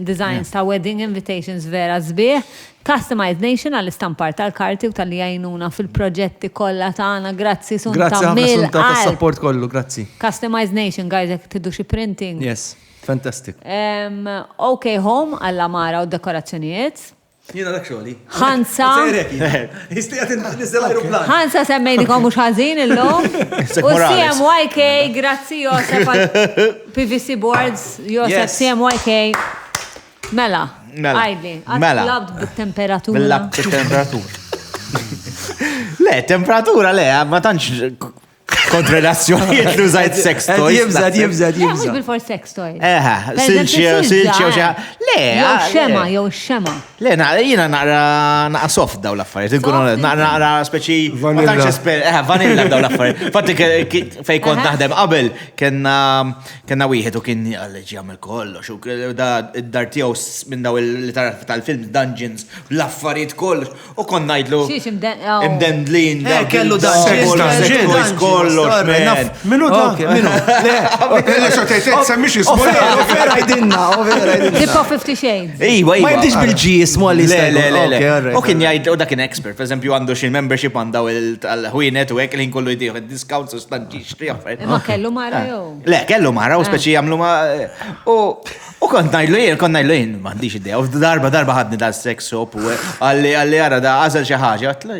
designs ta' wedding invitations vera zbieħ, Customized Nation għall-istampar tal-karti u tal-li għajnuna fil-proġetti kollha tagħna, grazzi sunta Sunta ta' support kollu, grazzi. Customized Nation, guys, jek tiddu xi printing. Yes, fantastic. OK Home għall-amara u dekorazzjonijiet. Jina dak xogħli. Hansa. Jistijat nisel aeroplan. Hansa semmejnikom mhux ħażin illum. U CMYK, grazzi Josef PVC boards, Josef CMYK. Mela, għajdi, għad bit-temperatura. Bil-lab bit-temperatura. Le, temperatura le, ma tantx kontrelazzjonijiet l-użajt sex toys. Jibżad. Mux bil-for sex toy. Silġi u xeħ. Jew xema, jew xema. Le, jina naqra soft daw l-affarijiet. Naqra speċi. Vanilla daw l-affarijiet. Fatti fej kont naħdem qabel, kena wieħed u kien għalleġi għamil kollox. U id-dar tiegħu minn daw il-literat tal-film Dungeons, l-affarijiet kollox. U kon najdlu. Imdendlin. Kellu Dungeons. Kollox, man. Minu da? Kelli xotajtet semmix jismu. Vera jdinna. Tipo 50 Shades. Iwa. Ma jibdix bil-G jismu għalli. U kien jgħid, u da kien expert. Per eżempju, għandu xi membership għandaw il-ħwienet u għek li kollu jdiħu discounts u stanġiġ. Ma kellu mara jew? Le, kellu mara u speċi għamlu ma. U kont najlu jien, mandiġ id-deja. U darba ħadni dal-sex shop u għalli għara da għazel xaħġa. Għatlu,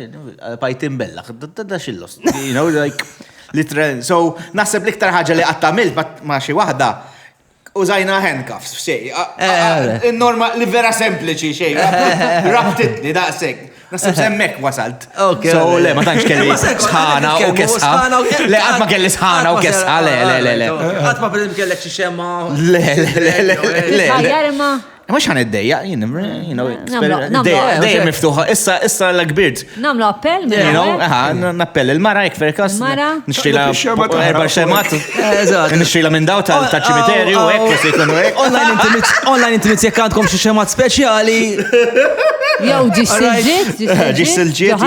pajtin bella, da xillos. Literal. So, naħseb liktar ħaġa li għattamilt ma xi wahda. Użajna handcuffs, xej. Norma li vera sempliċi, xej. Rabtitni, daqsek. Nasib semmek wasalt. So, le, ma tanċ kelli sħana u kesħa. Le, għat ma kelli sħana u kesħa, le. Għat ma per kellek xie xemma. Le. Ħajjarma. Mux ħan id-dejja, dejja miftuħa, issa l-gbirt. Namlu appell? Nappell il-mara jek ferkas. Mara? Nixtrila erba xemat. Nixtrila minn daw tal-ċimiterju, ek, jess jkunu ek. Online intimate jek għandkom xie xemat speċjali. Jew ġissilġiet? Ġissilġiet,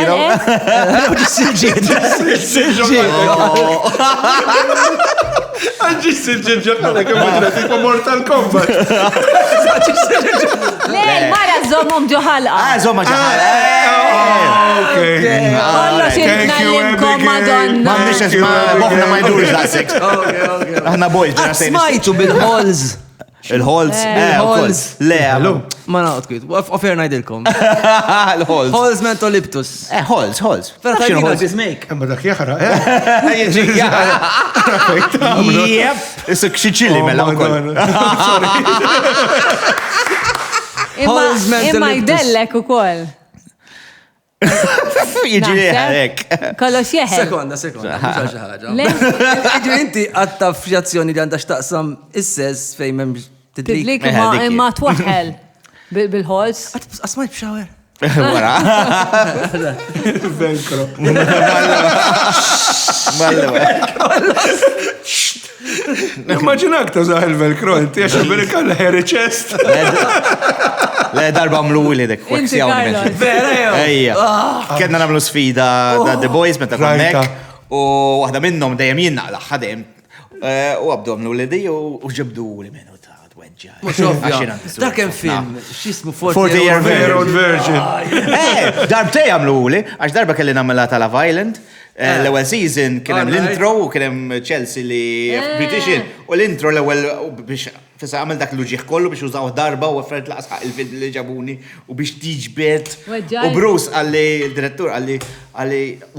Ġissilġiet ġoħana kemm tipo Mortal Kombat. Le, mara zommom ġoħalqa. Zomma ġoħalqa. Kollox jitnallimkom Madonna. Ma nix esma, boħna ma jdurx daqsek. Aħna boys. Smajtu bil-halls. Il-halls? Il-halls. Le, għallu. Ma naqtkit, offer najdilkom. Il-halls. Halls mentoliptus. Halls. Vera tajjina bizmejk. Imma dak jaħra, Jep. Issa kxiċili mela u koll. Imma jdellek u koll. Jiġi għalek. Kollox jeħel. Sekonda. Le? Ġi inti għatta f'jazzjoni li għandax taqsam is-sess fej memx Tidlik imma twaħħel bil-halls. Asmajt b'xawer. Wara. Velcro. Immaġinak ta' zaħ il-velcro, inti għax Amerikan l-hairy chest. Le, darba mlu li dek, Inti Carlos. Vera jew. Ejja. Kedna namlu sfida da The Boys meta konnek. U waħda minnom dejjem jinnaqlaħ, ħadem. U għabdu għamlu li di u ġibdu li minnu ta' d-wedġa. Mux ovvja. Dak hemm film, xismu 40 Year Virgin. Darbtej għamlu li, għax darba kelli namela ta' Love Island. L-ewel season kienem l-intro u kienem Chelsea li Britishin u l-intro l-ewel biex fissa għamil dak l-uġiħ kollu biex użaw darba u għaffret laqsħaq il-fid li ġabuni u biex tiġbet u Bruce għalli il-direttur għalli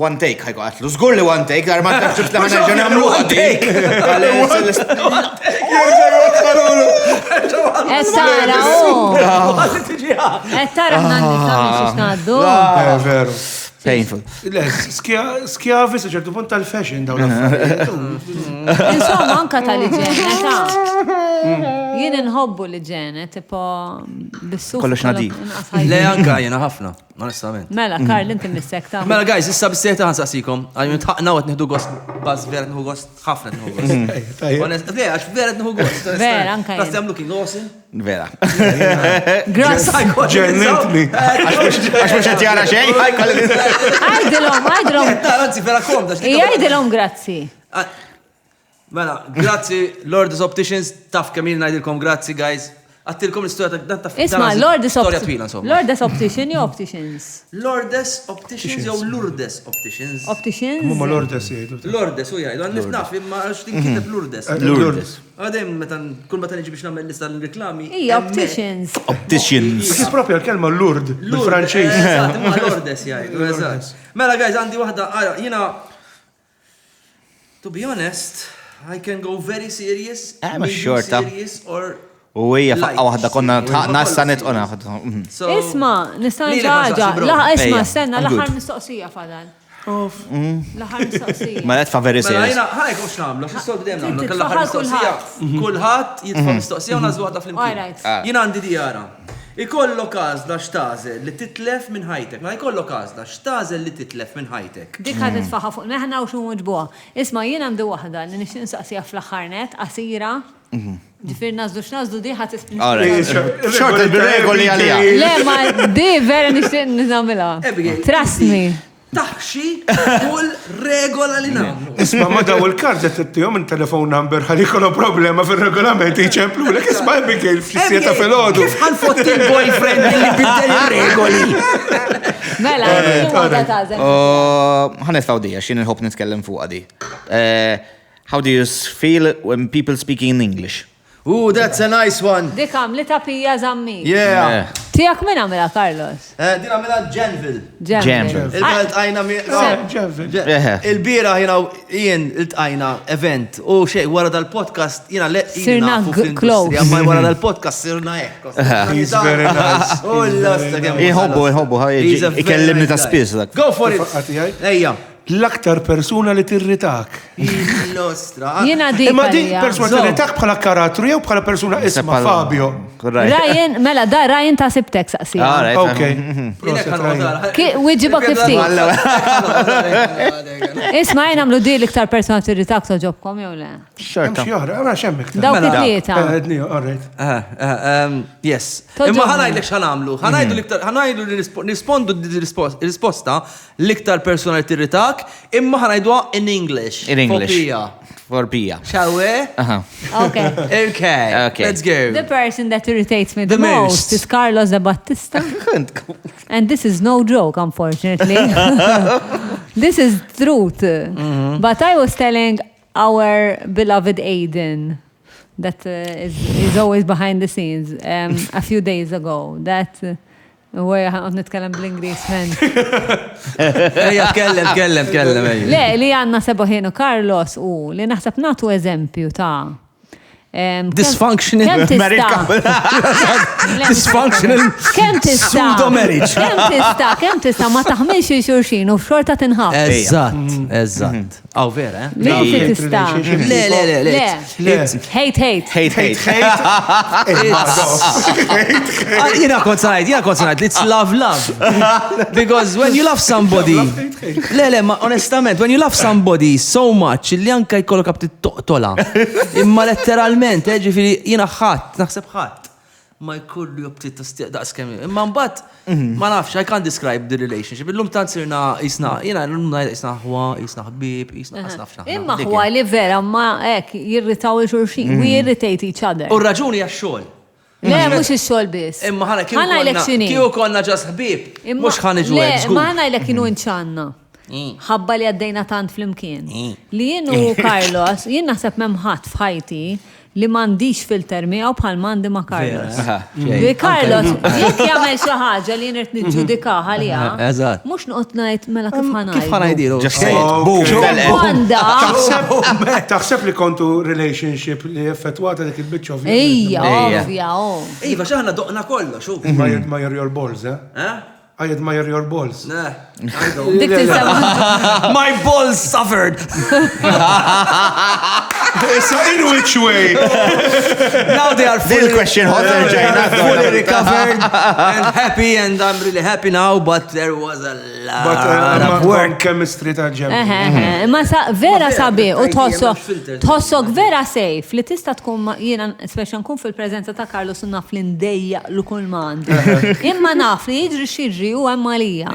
one take ħajku għatlu zgur li one take dar ma t-ċift li ħana ġan għamlu one take Ettara ħna Veru. Painful. Skjavi sa ċertu punt tal-fashion daw l-affarijiet. Insomma, anka tal-iġene, jien nħobbu l-iġene, tipo bis-suq. Kollox nadif. Le anka jena ħafna, onestament. Mela, Karl, inti missek ta' Mela guys, issa bis-sejta ħansaqsikom, għajmin tħaqna għat nħdu gost, baz vera nħu gost, ħafna nħu gost. Le, għax vera nħu gost. Vera, anka jena. I'm looking awesome. Vera. Grazie. Ġennentni. Għax mux għatjara xej, Għajdilom. Anzi, vera kom, Għajdilom, grazzi. Mela, grazzi, Lourdes Opticians, taf kemm najdilkom grazzi, guys. Għattilkom l-istoria ta' Isma, Lourdes Lourdes Optician jew Opticians? Lourdes Opticians jew Lourdes Opticians. Opticians? Mumma Lourdes jgħidu. Lourdes, u jgħidu, għan nifnaf, imma xtinkiteb Lourdes. Lourdes. Għadem, kull meta niġi biex namel lista l-reklami. Ija, Opticians. Opticians. Kif propja l-kelma Lourd, bil-Franċiż. Ma Lourdes jgħidu. Mela, guys, għandi wahda, jina, to be honest, I can go very serious, medium serious, or U hija faqqa waħda konna nassa netqona. Isma, nistan ġaġa. Isma, stenna, l-ħar mistoqsija fadal. L-aħħar mistoqsija. Ma let fa very Mela serious. jina, ħajk ux namlu, xistol bidem namlu, Trid kalla titfaħar mistoqsija. Kulħadd jitfa' mistoqsija u nażlu waħda fl-imkien. Alright. Jina għandi dijara. Ikollok għażla x'tażel li titlef minn ħajtek. Ma jkollok għażla x'tażel li titlef minn ħajtek. Dik ħad titfaħa fuq meħna u xu muġbuha. Isma' jien għandi waħda li nixtieq nsaqsija fl-aħħar net, qasira. Ġifier nażlu di ħadd Alright. Xorta bil-regoli għalija. Le, ma di vera nixtieq nagħmilha. Abigail, Trust me. Taħxi kull regola li nagħmlu. Isma' ma daw il-kards qed tittihom in telefon number ħalli jkollhom problema fir-regolament jiċemplu lek isma' Abigail f'sieta filgħodu. Kif ħanfotti il-boyfriend li biddel ir-regoli? Mela, waħda tażel. Ħanet fawdija, xin nħobb nitkellem fuq għadi. How do you feel when people speaking in English? Ooh, that's a nice one. Dik għamli ta' pija zammi. Yeah. Tijak min għamila, Carlos? Din għamela Janville. Ġemil. Il-belt għajna il-bira jien il-tqajna event u xej wara dal-podcast jina Sirna close. Ma wara dal-podcast sirna ekk. He's very nice. Oh, l-asta kemm. Iħobbu, ikellimni ta' spiss. Go for it. Ejja. L-aktar persuna li tirritak. Il-nostra. Jina dik. Imma di persuna tirritak bħala karattru jew bħala persuna isma' Fabio. Ryan, mela, da Ryan ta' sibtek saqsija. Okay. Wieġibok kif Isma' jien għamlu di l-iktar persona tirritak toġobkom jew le? Xorta. Għara xemmek. Dawk it-tlieta. Yes. Imma ħanajdlek x'ħanamlu. Ħanajdu li nispondu risposta l-iktar persona li tirritak imma ħanajdwa in English. In English. For Pia. Shall we? Okay. Okay. Let's go. The person that irritates me the The most. most is Carlos de Battista. And this is no joke, unfortunately. This is truth. But I was telling our beloved Aiden, that is always behind the scenes, a few days ago, that għan nitkellem bl-Ingris, men. Ejja, tkellem. Le, li għanna sebaħinu Carlos u li naħseb natu eżempju ta' Dysfunctional married couple. Dysfunctional pseudo marriage. Kem tista ma taħmilx il-xurxin u f'xorta tinħaf. Eżatt. Aw vera, eh? Li inti tista. Le. Hate. Jina kont sanajt, it's love. Because when you love somebody, ma onestament, when you love somebody so much, li anka jkollok abtit toqtola. Imma letteralment, ġifiri jina naħseb ħadd. Ma jkollu jobtit ta' daqs kemm. Imma mbagħad ma nafx, I can't describe the relationship. Illum tant sirna jisna, jiena llum ngħid jisna ħwa, jisna ħbieb, jisna ħafna. Imma ħwa li vera ma hekk jirritaw il-xurxin, we irritate each other. U raġuni għax-xogħol. Le, mhux ix-xogħol biss. Imma kieku konna ġas ħbieb, mhux ħaniġu hekk. Le, ma ħanajlek kienu inċanna. Ħabba li għaddejna tant fl-imkien. Li jien u Carlos, jien naħseb memħat f'ħajti li mandiċ filter miegħu bħal mandi ma' Carlos. Li Carlos, jekk jagħmel xi ħaġa li nirt niġġudikaha liha. Eżatt. Mhux noqgħod ngħid mela kif ħanajdu. Kif ħanajdilu? Taħseb li kontu relationship li effettwata dik il-biċċa ovvja. Ejja, Iva, xaħna doqna kollox. I admire your balls, eh? I admire your balls. Dik tista' My balls suffered. So in which way? Now they are fully recovered and happy, and I'm really happy now, but there was a lot of work. Chemistry ta' ġemmi. Ma vera sabi u tħossok vera safe li tista' tkun jiena speċi nkun fil-preżenza ta' Carlos u naf li ndejjaq lu kull mand. Imma naf li jiġri xiġri u hemm għalija.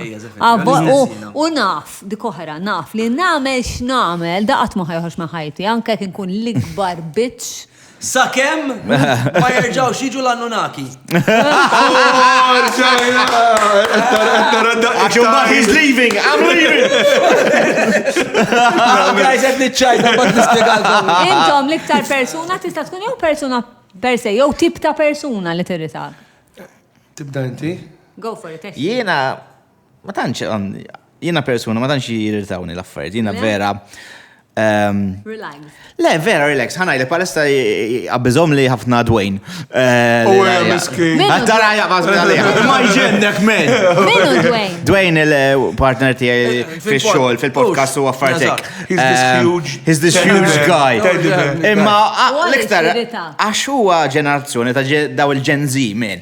U naf, dik oħra, naf li nagħmel x'nagħmel daqat ma ħajħox ma' ħajti, anke kien kun l-ikbar bitch. Sakemm ma jerġgħux jiġu l-Annunaki. He's leaving, I'm leaving. Guys, qed niċċajta bad nispjegalkom. Intom l-iktar persuna tista' tkun jew persuna per se, jew tip ta' persuna li tirritak. Tibda inti? Go for it. Jiena persuna, ma tantx jirritawni l-affarijiet. Jiena vera Relax. Le, vera, relax. Ħanajlek, palesta għabbizom li ħafna Dwayne. miskin. Għattara jgħabazna li. Ma jġennek men. Minu Dwayne? Dwayne il-partner tijaj fil-xol, fil-podcast u għaffartek. He's this huge guy. Imma l-iktar, għax huwa ġenerazzjoni ta' daw il-Gen Z men.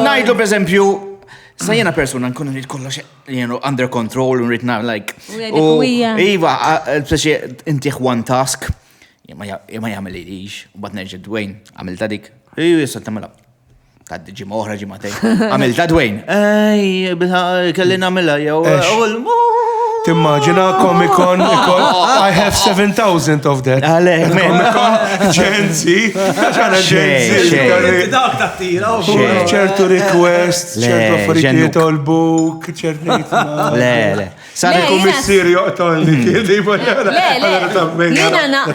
Najdu per eżempju, sa jena persona nkunu nrid kollox under control u nrid like. Iva, speċi intiħ one task. Jema jgħamil idix, u bat nerġi Dwayne, għamil ta' dik. Jissa tamela. Ta' ġim oħra ġimatej. Għamil ta' Dwayne. Kelli namela, Timmaġina Comic-Con, I have 7,000 of that. Għalek, Comic-Con, Gen Z, ċana Gen Z. Dawk ta' tira, ċertu request, ċertu affarijiet all-book, ċertu Le. Sari kummissir joqtolni, kidi Jena naf.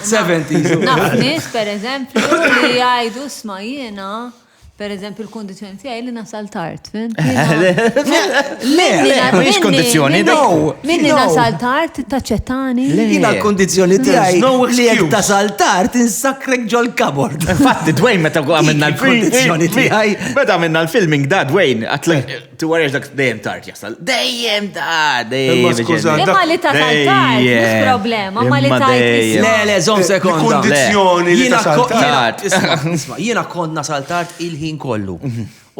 70s. Naf nis, per eżempju, li jgħidu sma jena. Per eżempju, il-kondizjoni tiegħi li nasal tard, fint? Mhix kondizzjoni, Minni nasal tard taċċettani. Jina l-kondizjoni tiegħi li jekk tasal tard insakrek ġol kabord. Infatti, Dwayne meta għamilna l-kondizzjoni tiegħi. Meta għamilna l-filming da, Dwayne, għatlek, tu għarġ dak dejjem tard jasal. Dejjem tard, Imma li tasal tard, mhux problema, ma li tajt. Le, zom sekonda. Kondizzjoni li tasal tard. Isma, jiena kont nasal tard il-ħin kollu.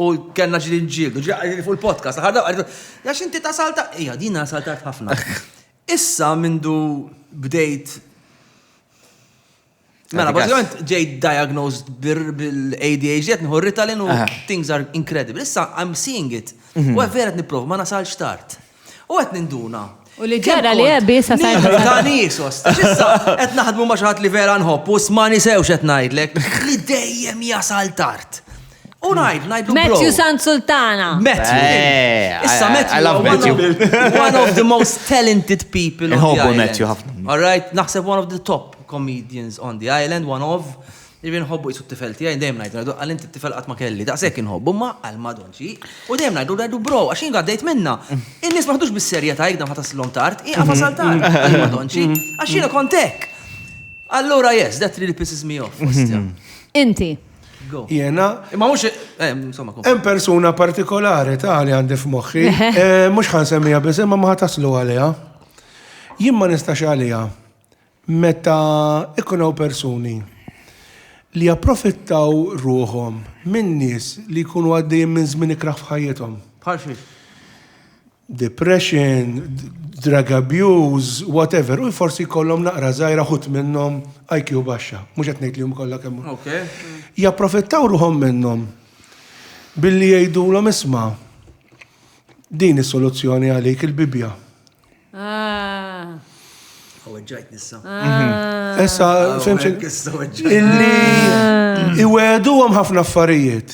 U kellna ġili ġildu, fuq il-podcast, għax inti tasal tard. Ija, din nasal tard ħafna. Issa mindu bdejt. Mela, bażikament ġejt diagnosed bil-ADHD, nħu Ritalin u things are incredible. Issa, I'm seeing it. U għavveret niprofa, ma nasalx tard. U għet ninduna. U li ġara li għebbi sa sajna. Ta' nisos. Issa, għet naħdmu maċħat li vera nħobbu, smani sewx għet najdlek, li dejjem jasal tard. U najdlu bro. Matthew San Sultana. Issa Matthew. I love Matthew. One of the most talented people on the Nħobbu island. Matthew ħafna. All right, naħseb one of the top comedians on the island, one of. Irvin nħobbu jisu t-tifel tijaj, dejjem najdlu, għal-inti t-tifel għatma kelli, daqsek nħobbu, ma għal-madonċi. U dejjem najdlu, bro, għaxin għaddejt minna. In-nis maħdux bis-serja ta' jgħdam ħataslom tard, għafasal tard, għal-madonċi. Għaxina kontek. Allora, yes, that really pisses me off. Inti. Jena, Ma mux, insomma, hemm persuna partikolari ta' li għandi f'moħħi, mhux ħansemmija biss, imma ma ħataslu għaliha. Jien ma nistax għaliha meta ikun hawn persuni li japprofittaw ruhom minn nies li jkunu għaddejjin minn żmien ikraħ f'ħajjithom. Bħalfi. Depression, drug abuse, whatever, u forsi kollhom naqra żgħira ħut minnhom IQ baxxa, mhux qed ngħid li hum kollha kemm. Okay. Japprofittaw ruhom minnhom billi jgħidulhom isma' din is-soluzzjoni għalik il-bibja. Ġajt nissa. Issa, illi iweduhom ħafna affarijiet.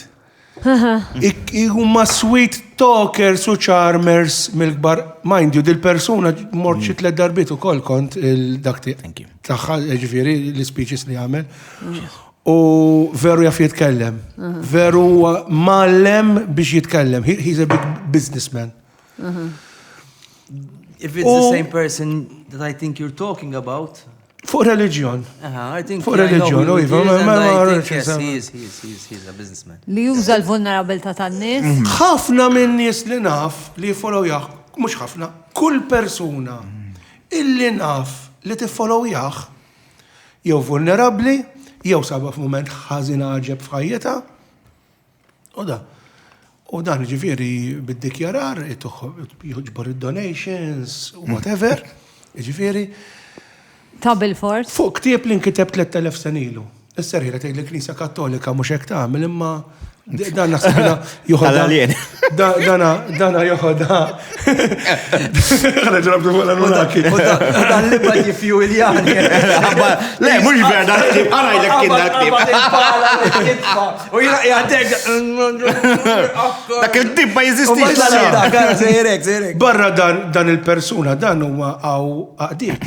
Huma sweet talkers u charmers mill-kbar. Mind you, dil-persuna morċi 3 darbiet ukoll kont il-dakti. Taħħa, ġifieri, l-speeches li għamel. U veru jaf jitkellem. Veru mallem biex jitkellem. He's a big businessman. If it's the same person that I think you're talking about. Fuq reliġjon. I think Fuq reliġjon, u Iva, yes, he's a businessman. Li juża l-vulnerabilità tan-nies. ħafna minn nies li naf li follow jaħ, mhux ħafna, kull persuna illi naf li tiffollow jaħ jew vulnerabbli, jew saba f'mument ħażin ħaġeb f'ħajjeta. U dan ġifieri bid-dikjarar joġbor id-donations, whatever, ġifieri. Ta' bil-fors. Fuq ktieb li nkiteb 3000 senilu. Is-serħira tgħid l-Knisja Kattolika mhux hekk tagħmel imma dan naħsibha joħodha. Dana joħodha. Ħana ġrabtu fuq l-anunaki. Dan li bad jifjuiljan. Le, mhux vera, għarajdek kien dak-tib. U jina jgħaddek. Dak il-tib ma jeżistix. Sejrek. Barra dan il-persuna, dan huwa għaw għaqdiet.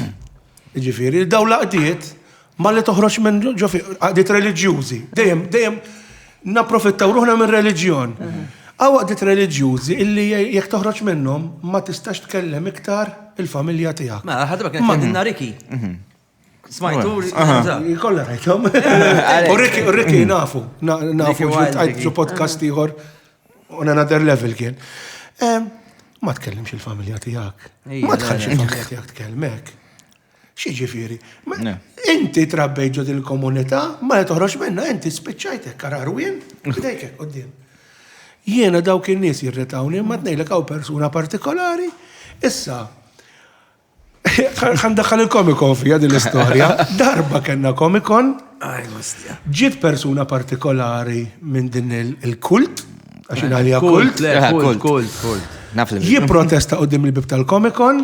Ġifieri, daw laqdiet ma li toħroġ minn ġofi għaqdiet reliġjużi. Dejjem napprofittaw ruħna minn reliġjon. Għaw għaqdiet reliġjużi illi jekk toħroġ minnhom ma tistax tkellem iktar il-familja tiegħek. Ma ħadba kien għedinna Riki. Smajtu? Kolla rajtom. U Riki nafu ġu podcast ieħor on another level kien. Ma tkellimx il-familja tiegħek. Ma tħallx il-familja tiegħek tkellmek. Xi ġifieri? Inti trabbejt ġod il-komunità, ma toħroġ minnha, inti spiċċajtek kararwien, bdejk hekk quddiem. Jiena dawk in-nies jirretawni, ma tnejlek hawn persuna partikolari, issa ħandaħħal il-Comic-Con fija din l-istorja. Darba kellna Comic-Con, ġiet persuna partikolari minn din il-kult, għaxin għalija kult. Jipprotesta qudiem il-bib tal-Comic-Con,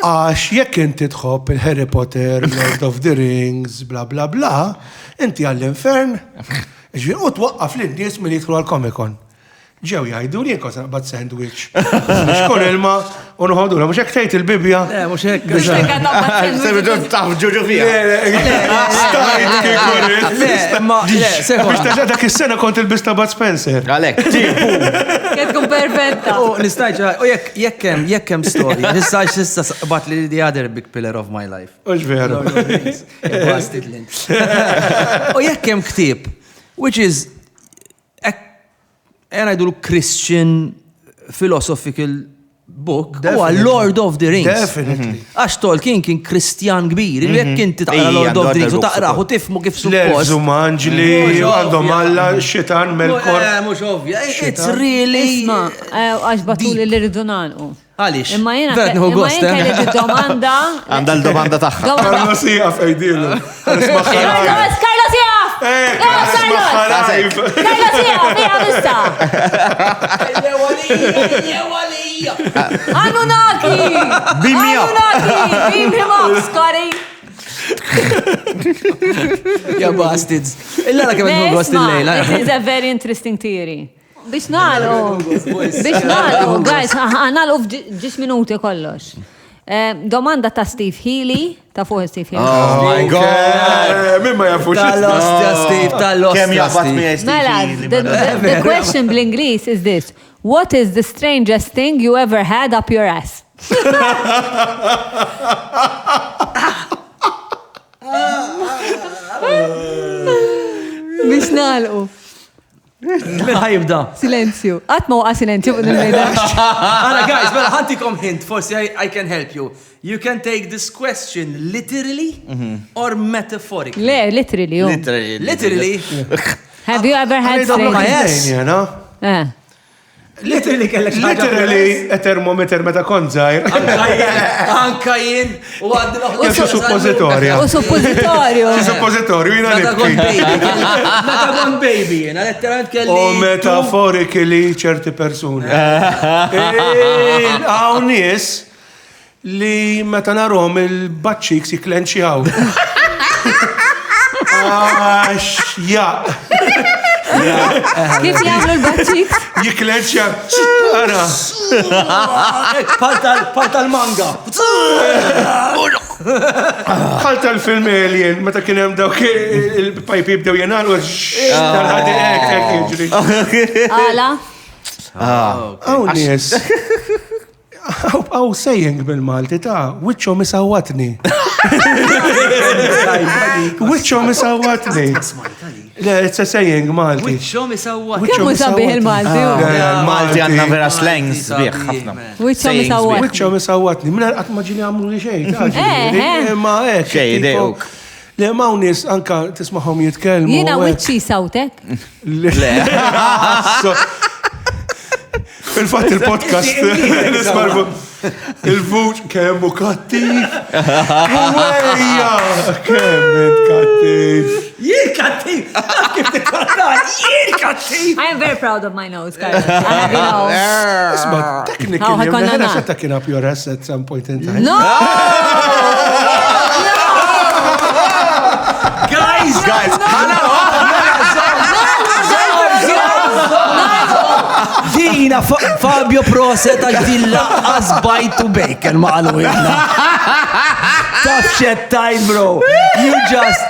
għax jekk inti tħobb il-Harry Potter, Lord of the Rings, bla bla bla, inti għall-infern, u twaqqaf l-indies minn jidħlu għal-Comic-Con. Ġew jgħidu li jenko sanqbad sandwich. Xkun ilma, unħodu la, mux hekk tgħid il-bibja. Le, mux hekk. Taf ġuġu fija. Biex taġa dak is-sena kont il-bista Bud Spencer. Għalek, tipu. Kien tkun perfetta. Nistajġ, u jekkem story, nistajġ sissa bat li the other big pillar of my life. Ux veru. U jekkem ktib, which is għajdu Christian philosophical book, huwa Lord of the Rings. Definitely. Għax Tolkien kien Kristjan kbir, jekk inti taqra Lord of the Rings u taqraħ u tifmu kif suppost. L-elżu manġli, għandhom alla, xitan, melkor. Mux ovvja, it's really... Isma, għax batuli li rridu nagħlqu. Għalix? Imma jena kelli domanda. Għanda l-domanda taħħa. Karlo sijaf ejdilu. Karlo sijaf! Karlo sijaf, fija vista! Anunnaki! Beam me up! Beam him up, Scotty! Ja bastards. Illa kemm qed gost il-lejla. This is a very interesting theory. Biex nagħlqu, guys, nagħlqu f'ġis minuti kollox. Domanda ta' Steve Healy, ta' fuq Steve Healy. Oh my God! Min ma jafux Tal-ostja, Steve, tal-ostja. Kem jaqbat mi Mela, the question bl-Inglis is this. What is the strangest thing you ever had up your ass? Biex nagħlqu. ħajibda. Silenzju. Għatma waqa silenzju fuq il-mejda. Għana, guys, mela ħantikom hint, forsi I can help you. You can take this question literally or metaphorically. Le, literally. Literally. Have you ever had strange? Literally kellek Literally, a thermometer meta konzajr. Anka jien u għaddi Xi suppositorja. U suppositorju. Xi suppositorju, jina Meta kon baby. Meta kon baby, jena letteralment kelli. U metaforically ċerti persuni. Għaw nies li meta narom il-batċiks jiklenċjaw. Ja. Kif jagħmlu l-batċiks? Jiklenċja. Ara. Pal tal-manga. Bħal tal-film Alien, meta kien hemm dawk il-pajpi bdew jenalqu tal-ħadi hekk jiġri. Għala? Hawn nies. Aw saying bil-Malti ta' wiċċhom isawwatni. Wiċċhom isawwatni. Le, it's a saying Malti. Wiċċhom isawwatni. Kemm sabiħ il-Malti? Malti għandna vera slangs bieħ ħafna. Wiċċhom isawwatni. Wiċċhom isawwatni. Minna qatt ma ġili għamlu li xejn. Ma hekk. Xejn dejk. Le ma' nies anka tisma'hom jitkellmu. Jiena wiċċi sawtek? Le. Il-fatt il-podcast nismarbu il-vuċ kemmu kattif. Uwejja, kemmu kattif. Jien kattif! Kif tikkontan? Jien kattif! I am very proud of my nose, guys. I Isma, technically, konna I'm taking up your ass at some point in time. No! Guys! Dina Fabio Proset għax dilla azbajtu bacon maqalu jibna. Tough shit time, bro. You just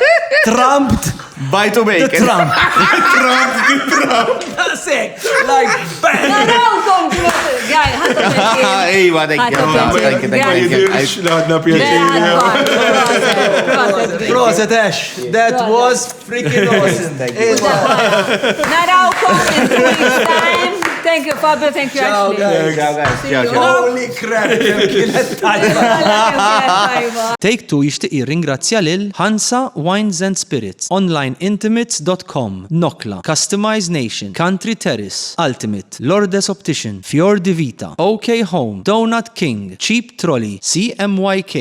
trumped Buy to make. Trump. That's it. Like, bang. Narawkom, għaj, Ejwa, thank you. Għadna pjaċir. Proset, Ash. That was freaking awesome. Narawkom in 2 weeks' time. Thank you, Fabio. Thank you, Ciao, Ashley. guys. Holy crap. Take Two jixtieq jirringrazzja lil Hansa Wines and Spirits, onlineintimates.com, Nokla, Customize Nation, Country Terrace, Ultimate, Lourdes Optician, Fior Di Vita, OK Home, Donut King, Cheap Trolley, CMYK.